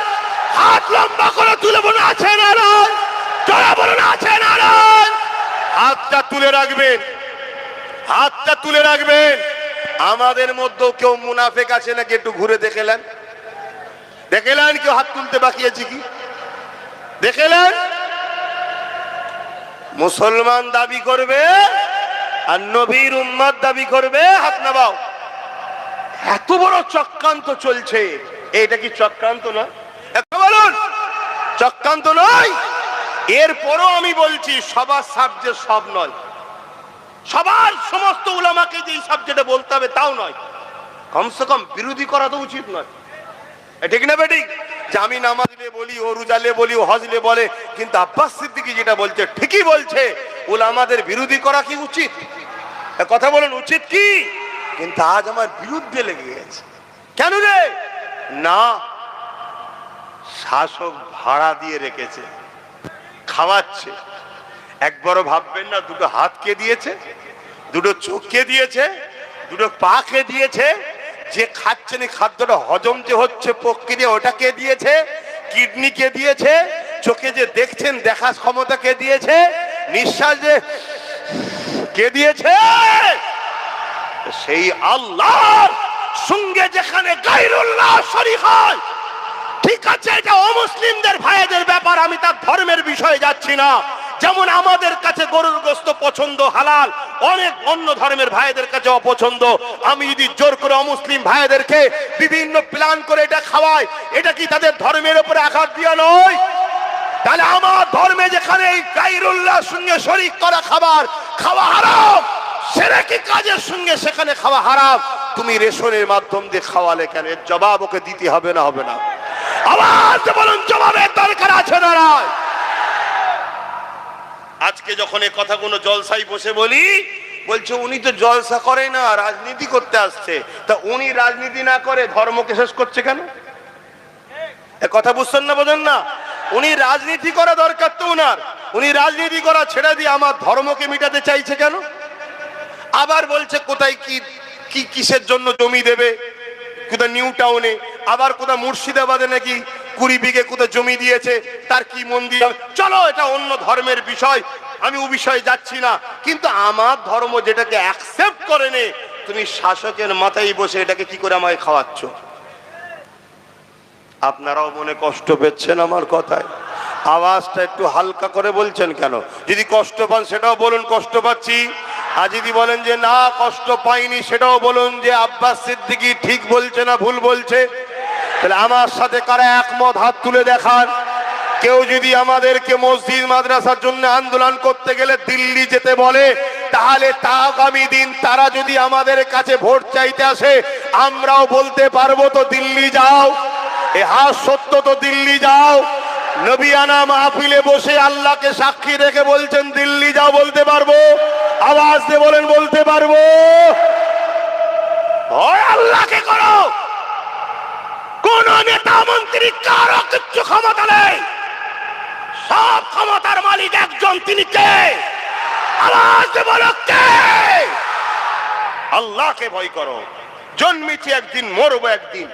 হাত লম্বা করে তুলে বলুন আছে না নাই? জোরে বলুন আছে না নাই? হাতটা তুলে রাখবেন, হাতটা তুলে রাখবেন। আমাদের মধ্যেও কেউ মুনাফেক আছে নাকি? একটু ঘুরে দেখেলেন, দেখেলেন কেউ হাত তুলতে বাকি আছে কি? দেখেলেন? মুসলমান দাবি করবে আর নবীর উম্মত দাবি করবে, হাত নামাও। এত বড় চক্রান্ত চলছে, এটা কি চক্রান্ত না? বলুন, চক্রান্ত নয়? এরপরও আমি বলছি সবার সাবজেক্ট সব নয়, সবার সমস্ত উলামাকে যে সাবজেক্টে বলতে হবে তাও নয়। কমসে কম বিরোধী করা তো উচিত নয়, ঠিক না বেঠিক? যে আমি নামাজ নিয়ে বলি, ও রোজালে বলি, ও হজলে বলে, কিন্তু আব্বাস সিদ্দিকী যেটা বলছে ঠিকই বলছে। উলামাদের বিরোধী করা কি উচিত? কথা বলেন, উচিত কি? কিন্তু আজ আমার বিরুদ্ধে লেগে গেছে। কেন রে? না, শাসক ভাড়া দিয়ে রেখেছে, খাওয়াচ্ছে। একবারও ভাববেন না দুটো হাত কে দিয়েছে, দুটো চোখ কে দিয়েছে, দুটো পা কে দিয়েছে, যে খাচ্ছেন খাদ্যটা হজম যে হচ্ছে প্রক্রিয়া ওটা কে দিয়েছে, কিডনি কে দিয়েছে, চোখে যে দেখছেন দেখার ক্ষমতা কে দিয়েছে, নিঃশ্বাস যে কে দিয়েছে? সেই আল্লাহর সঙ্গে যেখানে গায়রুল্লাহ শরীক হয়, ঠিক আছে, এটা অমুসলিমদের ভাইদের ব্যাপার, আমি তার ধর্মের বিষয়ে যাচ্ছি না। যেমন আমাদের কাছে গরুর গোশত পছন্দ হালাল, অনেক অন্য ধর্মের ভাইদের কাছে অপছন্দ। আমি যদি জোর করে অমুসলিম ভাইদেরকে বিভিন্ন প্ল্যান করে এটা খাওয়াই, এটা কি তাদের ধর্মের উপরে আঘাত দিয়া নয়? তাহলে আমার ধর্মে যেখানে এই গায়রুল্লাহর সঙ্গে শরীক করা খাবার খাওয়া হারাম, শিরকি কাজের সঙ্গে সেখানে খাওয়া হারাম, তুমি রেশনের মাধ্যম দিয়ে খাওয়ালে কেন? এর জবাব ওকে দিতে হবে না? হবে না? আওয়াজ বলুন, জবাবের দরকার আছে না? আজকে যখন এই কথাগুলো জলসায় বসে বলি, বলছে উনি তো জলসা করে না, রাজনীতি করতে আসছে। তা উনি রাজনীতি না করে ধর্মকে শেষ করছে কেন? কথা বুঝছেন না, বোঝেন না? উনি রাজনীতি করা দরকার তো উনার, উনি রাজনীতি করা ছেড়ে দিয়ে আমার ধর্মকে মিটাতে চাইছে কেন? আবার বলছে কোথায় কি কি কিসের জন্য জমি দেবে, কোথায় নিউ টাউনে, আবার কোথায় মুর্শিদাবাদে নাকি 20 বিঘে কোথায় জমি দিয়েছে, তার কি মন্দির। চলো এটা অন্য ধর্মের বিষয়, আমি ও বিষয়ে যাচ্ছি না, কিন্তু আমার ধর্ম যেটাকে অ্যাকসেপ্ট করে নে, তুমি শাসকের মাথায় বসে এটাকে কি করে আমায় খাওয়াচ্ছ? আপনারাও মনে কষ্ট পেচ্ছেন আমার কথায়? আওয়াজটা একটু হালকা করে বলছেন কেন? যদি কষ্ট পান সেটাও বলুন কষ্ট পাচ্ছি, আর যদি বলেন যে না কষ্ট পাইনি সেটাও বলুন যে আব্বাস সিদ্দিকী ঠিক বলছে না ভুল বলছে। তাহলে আমার সাথে কারা একমত হাত তুলে দেখান। কেউ যদি আমাদেরকে মসজিদ মাদ্রাসার জন্য আন্দোলন করতে গেলে দিল্লি যেতে বলে, তাহলে তা আগামী দিন তারা যদি আমাদের কাছে ভোট চাইতে আসে, আমরাও বলতে পারবো তো দিল্লি যাও। এ হাস সত্য তো দিল্লি যাও। নবিয়ানা মাহফিলে বসে আল্লাহকে সাক্ষী রেখে বলছেন দিল্লি যাও, বলতে পারবো? আওয়াজ দিয়ে বলেন বলতে পারবো? হয় আল্লাহকে করো, কোন নেতা মন্ত্রী কারো কিচ্ছু ক্ষমতা নেই, সব ক্ষমতার মালিক একজন, তিনি কে? আওয়াজ দিয়ে বলো কে? আল্লাহকে ভয় করো। জন্মেছি একদিন, মরবো একদিন।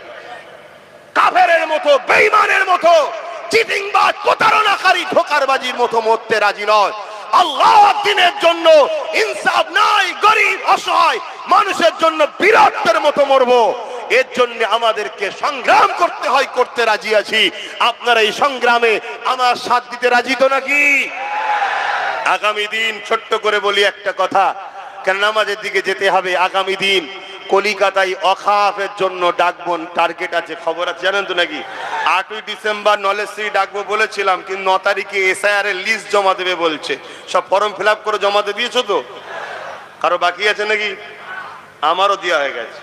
কাফেরের মতো, বেঈমানের মতো, চিটিংবাজ, প্রতারণাকারী, ধোঁকারবাজির মতো মরতে রাজি নয়। আল্লাহ দিনের জন্য ইনসাফ নাই, গরিব অসহায় মানুষের জন্য বীরত্বের মতো মরবো। এর জন্য আমাদেরকে সংগ্রাম করতে হয়, করতে রাজি আছি। আপনারা এই সংগ্রামে আমার সাথ দিতে রাজি তো নাকি? আগামী দিন ছোট্ট করে বলি একটা কথা, কেন নামাজের দিকে যেতে হবে। আগামী দিন কলিকাতায় অখাফের জন্য ডাকবো, টার্গেট আছে, খবর আছে, জানেন তো নাকি? 8ই ডিসেম্বর নলেজশ্রী ডাকবো বলেছিলাম, কিন্তু 9 তারিখে এসআইআর এর লিস্ট জমা দেবে বলছে। সব ফর্ম ফিল আপ করে জমা দিয়ে দিয়েছো তো? কারো বাকি আছে নাকি? আমারও দেওয়া হয়ে গেছে।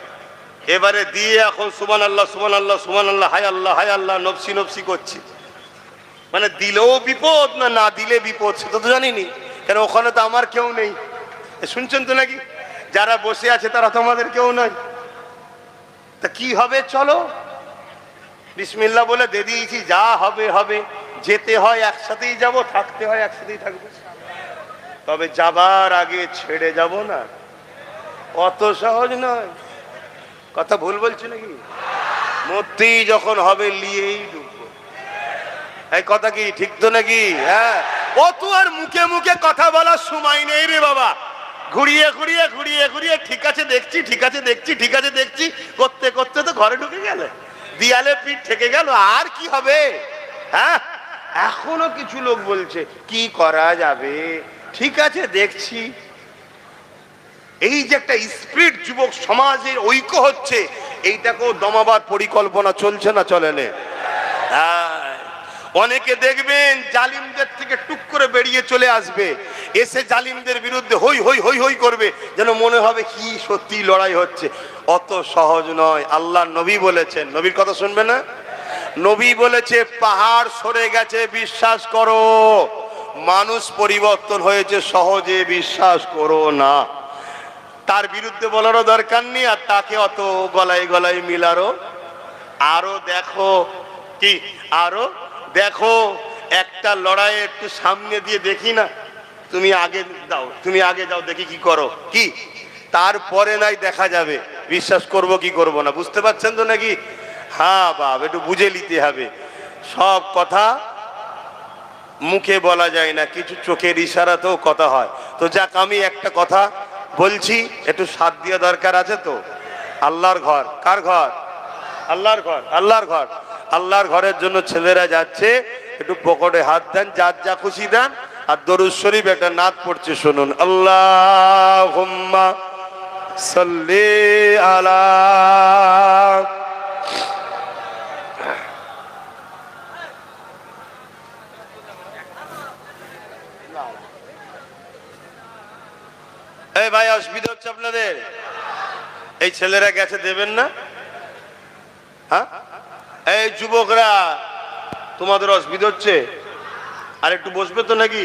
এবারে দিয়ে এখন সুবহানাল্লাহ সুবহানাল্লাহ সুবহানাল্লাহ, হায় আল্লাহ হায় আল্লাহ, নফসি নফসি করছি। মানে দিলেও বিপদ, না না দিলে বিপদ, সেটা তো জানিনি। কেন ওখানে তো আমার কেউ নেই, শুনছেন তো নাকি? যারা বসে আছে তারা তো আমাদের কেউ নয়। তা কি হবে? চলো বিসমিল্লাহ বলে দিয়ে দিয়েছি, যা হবে হবে। যেতে হয় একসাথেই যাব, থাকতে হয় একসাথেই থাকবো। তবে যাবার আগে ছেড়ে যাব না, অত সহজ নয়। কথা ভুল বলছি নাকি? মরতেই যখন হবে নিয়েই ঢুকবো। এই কথা কি ঠিক তো নাকি? হ্যাঁ, অত আর মুখে মুখে কথা বলার সময় নেই রে বাবা। ঘুরিয়ে ঘুরিয়ে ঘুরিয়ে ঘুরিয়ে ঠিক আছে দেখছি, ঠিক আছে দেখছি, ঠিক আছে দেখছি করতে করতে তো ঘরে ঢুকে গেলে, দিয়ালে পিঠ থেকে গেল, আর কি হবে? হ্যাঁ, এখনো কিছু লোক বলছে কি করা যাবে, ঠিক আছে দেখছি। এই যে একটা স্পিরিট যুবক সমাজের ঐক্য হচ্ছে, এইটাকেও দমাবার পরিকল্পনা চলছে না চলে না? অনেকে দেখবেন জালিমদের থেকে টুক করে বেরিয়ে চলে আসবে, এসে জালিমদের বিরুদ্ধে হই হই হই হই করবে, যেন মনে হবে কি সত্যি লড়াই হচ্ছে। অত সহজ নয়। আল্লাহ নবী বলেছেন, নবীর কথা শুনবে না? নবী বলেছে পাহাড় সরে গেছে বিশ্বাস করো, মানুষ পরিবর্তন হয়েছে সহজে বিশ্বাস করো না। তার বিরুদ্ধে বলারও দরকার নেই, আর তাকে অত গলায় গলায় মিলারও। আরো দেখো কি, আরো দেখো, একটা লড়াই একটু সামনে দিয়ে দেখি না, তুমি আগে দাও, তুমি আগে যাও, দেখি কি করো, কি তারপরে নাই দেখা যাবে বিশ্বাস করব কি করব না। বুঝতে পারছেন তো নাকি? হ্যাঁ বাপ, একটু বুঝে নিতে হবে। সব কথা মুখে বলা যায় না, কিছু চোখের ইশারাতেও কথা হয়। তো যাক, আমি একটা কথা বলছি, একটু সাথ দেওয়া দরকার আছে তো। আল্লাহর ঘর, কার ঘর? আল্লাহর ঘর, আল্লাহর ঘর। আল্লাহর ঘরের জন্য ছেলেরা যাচ্ছে, একটু পকেটে হাত দেন, যার যা খুশি দেন, আর দরুদ শরীফ একটা নাত পড়ছে, শুনুন। আল্লাহুম্মা সাল্লি আলা। এই ভাই, অসুবিধা হচ্ছে আপনাদের? এই ছেলেরা গেছে, দেবেন না? হ্যাঁ, এই যুবকরা, তোমাদের অসুবিধা হচ্ছে? আর একটু বসবে তো নাকি?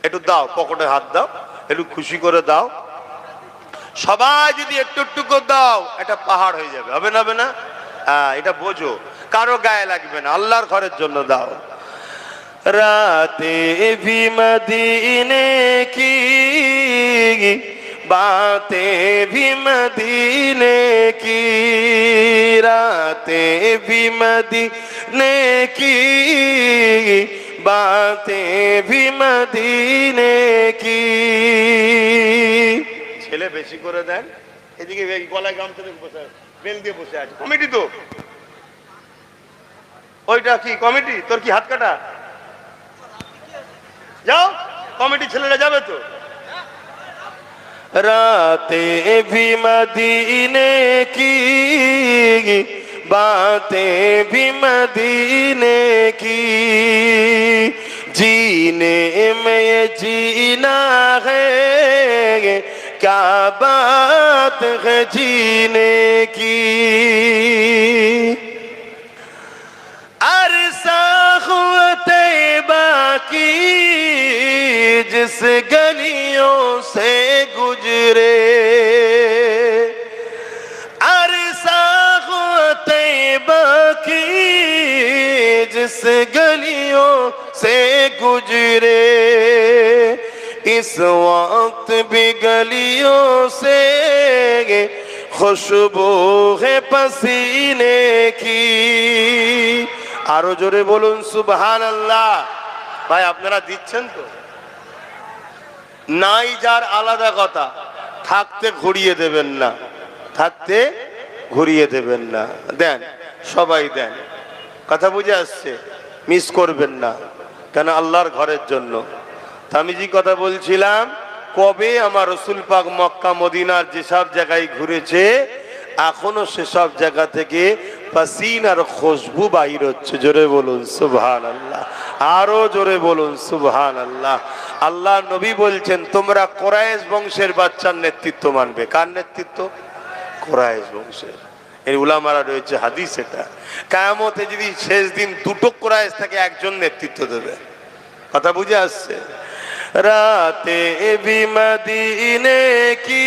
একটু দাও, পকেটে হাত দাও, একটু খুশি করে দাও। সবাই যদি একটু একটু করে দাও, একটা পাহাড় হয়ে যাবে, হবে না? হবে না? হ্যাঁ, এটা বোঝো, কারো গায়ে লাগবে না, আল্লাহর ঘরের জন্য দাও। রাতে ভি মদিনে কি बातें भी मदीने की, रातें भी मदीने की, बातें भी मदीने की। ছেলে বেশি করে দেন, এদিকে গলায় গামছা দিয়ে বসে, বেল দিয়ে বসে আছে। কমিটি তো ওইটা কি কমিটি? তোর কি হাত কাটা? যাও, কমিটি ছেলেরা যাবে তো। रातें भी मदीने की, बातें भी मदीने की, जीने में ये जीना है, क्या बात है जीने की। अरसा हुआ तैबा की जिस गलियों से गुजरे, अरसा हुआ तैबा की जिस गलियों से गुजरे, इस वक्त भी गलियों से खुशबू है पसीने की। আরো জোরে বলুন সুবহানাল্লাহ। ভাই আপনারা দিচ্ছেন তো? নাই যার আলাদা কথা, থাকতে ঘুরিয়ে দেবেন না, থাকতে ঘুরিয়ে দেবেন না, দেন, সবাই দেন। কথা বুঝে আসছে? মিস করবেন না, কেন আল্লাহর ঘরের জন্য। আমি যে কথা বলছিলাম, কবে আমার রসুল পাক মক্কা মদিনার যেসব জায়গায় ঘুরেছে, এখনো সেসব জায়গা থেকে পাসিনার খুশবু বাইর হচ্ছে। জোরে বলুন সুবহানাল্লাহ, আরো জোরে বলুন সুবহানাল্লাহ। আল্লাহ নবী বলছেন, তোমরা কুরাইশ বংশের বাচ্চার নেতৃত্ব মানবে। কার নেতৃত্ব? কুরাইশ বংশের। এর উলামারা রয়েছে হাদিস, এটা কিয়ামতে যদি শেষ দিন দুটো কুরাইশ থেকে একজন নেতৃত্ব দেবে। কথা বুঝে আসছে? রাতে ভি মদিনে কি,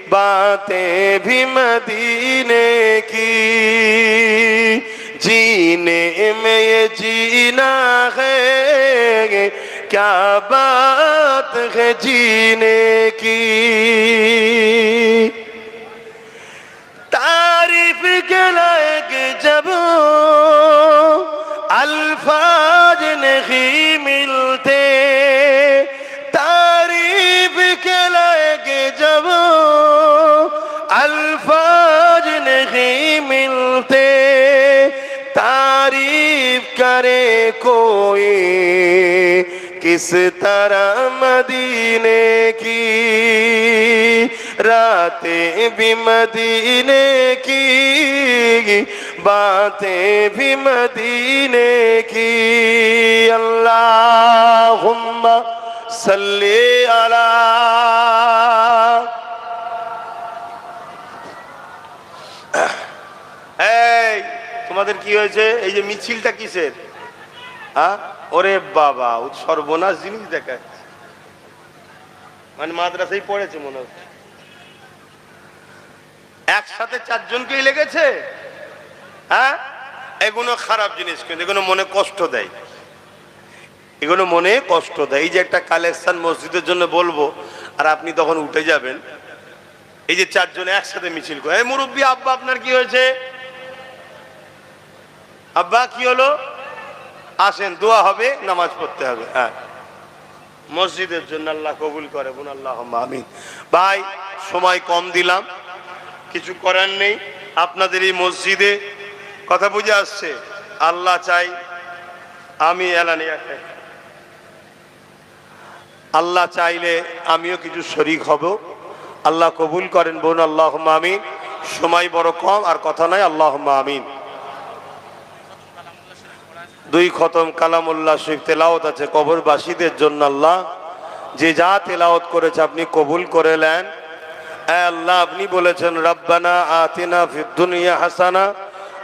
बातें भी मदीने की, जीने में ये जीना है, क्या बात है जीने की। तारीफ के लायक जब अल्फाज नहीं मिलते, तारीफ के लायक जब अल्फाज नहीं मिलते, तारीफ करे कोई किस तरह मदीने की, रातें भी मदीने की, बातें भी मदीने की। अल्लाहुम्मा सल्ली अला। এই তোমাদের কি হয়েছে? এই যে মিছিলটা কিসের? হ্যাঁ, ওরে বাবা, সর্বনাশ জিনিস দেখা, মানে মাদ্রাসায় পড়েছে মনে হচ্ছে। একসাথে চারজনকেই লেগেছে। হ্যাঁ, এগুলো খারাপ জিনিস, কিন্তু এগুলো মনে কষ্ট দেয়, এগুলো মনে কষ্ট দেয়। এই যে একটা কালেকশন মসজিদের জন্য বলবো, আর আপনি তখন উঠে যাবেন। এই যে চারজন একসাথে মিছিল করে, এই মুরব্বী, আব্বা আপনার কি হয়েছে? আব্বা কি হলো? আসেন, দোয়া হবে, নামাজ পড়তে হবে। হ্যাঁ, মসজিদের জন্য আল্লাহ কবুল করে, বোন আল্লাহুম্মা আমিন। ভাই, সময় কম দিলাম, কিছু করার নেই। আপনাদের এই মসজিদে, কথা বুঝে আসছে, আল্লাহ চাই আমি এলানিয়া, আল্লাহ চাইলে আমিও কিছু শরীক হব। আল্লাহ কবুল করেন, বোন আল্লাহুম্মা আমিন। সময় বড় কম, আর কথা নাই, আল্লাহুম্মা আমিন। 2 খতম কালামুল্লাহ শরীফ তেলাওয়াত আছে কবরবাসীদের জন্য। আল্লাহ যে যা তেলাওয়াত করেছে আপনি কবুল করে নেন। আল্লাহ, আপনি বলেছেন, রব্বানা আতিনা ফিদ দুনিয়া হাসানা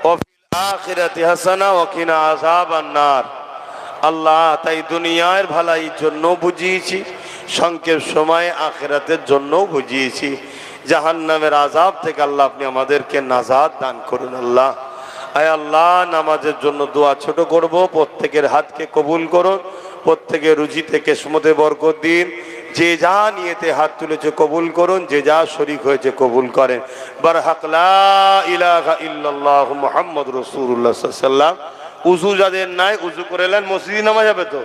ওয়া ফিল আখিরাতি হাসানা ওয়া কিনা আযাবান নার। আল্লাহ, তাই দুনিয়ার ভালোর জন্য বুঝিয়েছি, সংক্ষেপ সময়ে আখিরাতের জন্য বুঝিয়েছি। জাহান্নামের আযাব থেকে আল্লাহ আপনি আমাদেরকে নাজাত দান করুন। আল্লাহ, আয় আল্লাহ, নামাজের জন্য দোয়া ছোট করব, প্রত্যেকের হাতকে কবুল করুন, প্রত্যেকের রুজিতে কিসমতে বরকত দিন। যে যা নিয়েতে হাত তুলেছে কবুল করুন, যে যা শরীক হয়েছে কবুল করেন। বারহাক লা ইলাহা ইল্লাল্লাহ মুহাম্মাদুর রাসূলুল্লাহ সাল্লাল্লাহু আলাইহি ওয়াসাল্লাম। উযু যাদের নাই উযু করে নেন, মসজিদে নামাজ যাবে তো,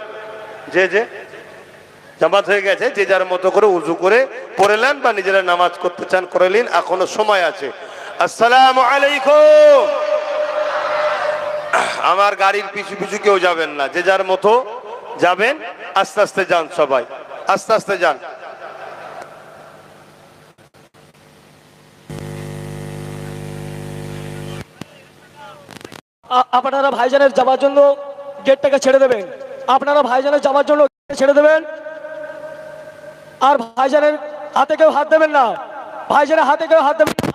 যে জামাত হয়ে গেছে, যে যার মতো করে উযু করে পড়ে নেন, বা নিজেরা নামাজ করতে চান করে নিন, এখনো সময় আছে। আসসালামু আলাইকুম। আমার গাড়ির পিছু পিছু কেউ যাবেন না, যে যার মতো যাবেন, আস্তে আস্তে যান, সবাই আস্তে আস্তে যান। আপনারা ভাইজানের যাওয়ার জন্য গেটটাকে ছেড়ে দেবেন। আপনারা ভাইজানের যাওয়ার জন্য ছেড়ে দেবেন। আর ভাইজানের হাতে কেউ হাত দেবেন না, ভাইজানের হাতে কেউ হাত দেবেন না।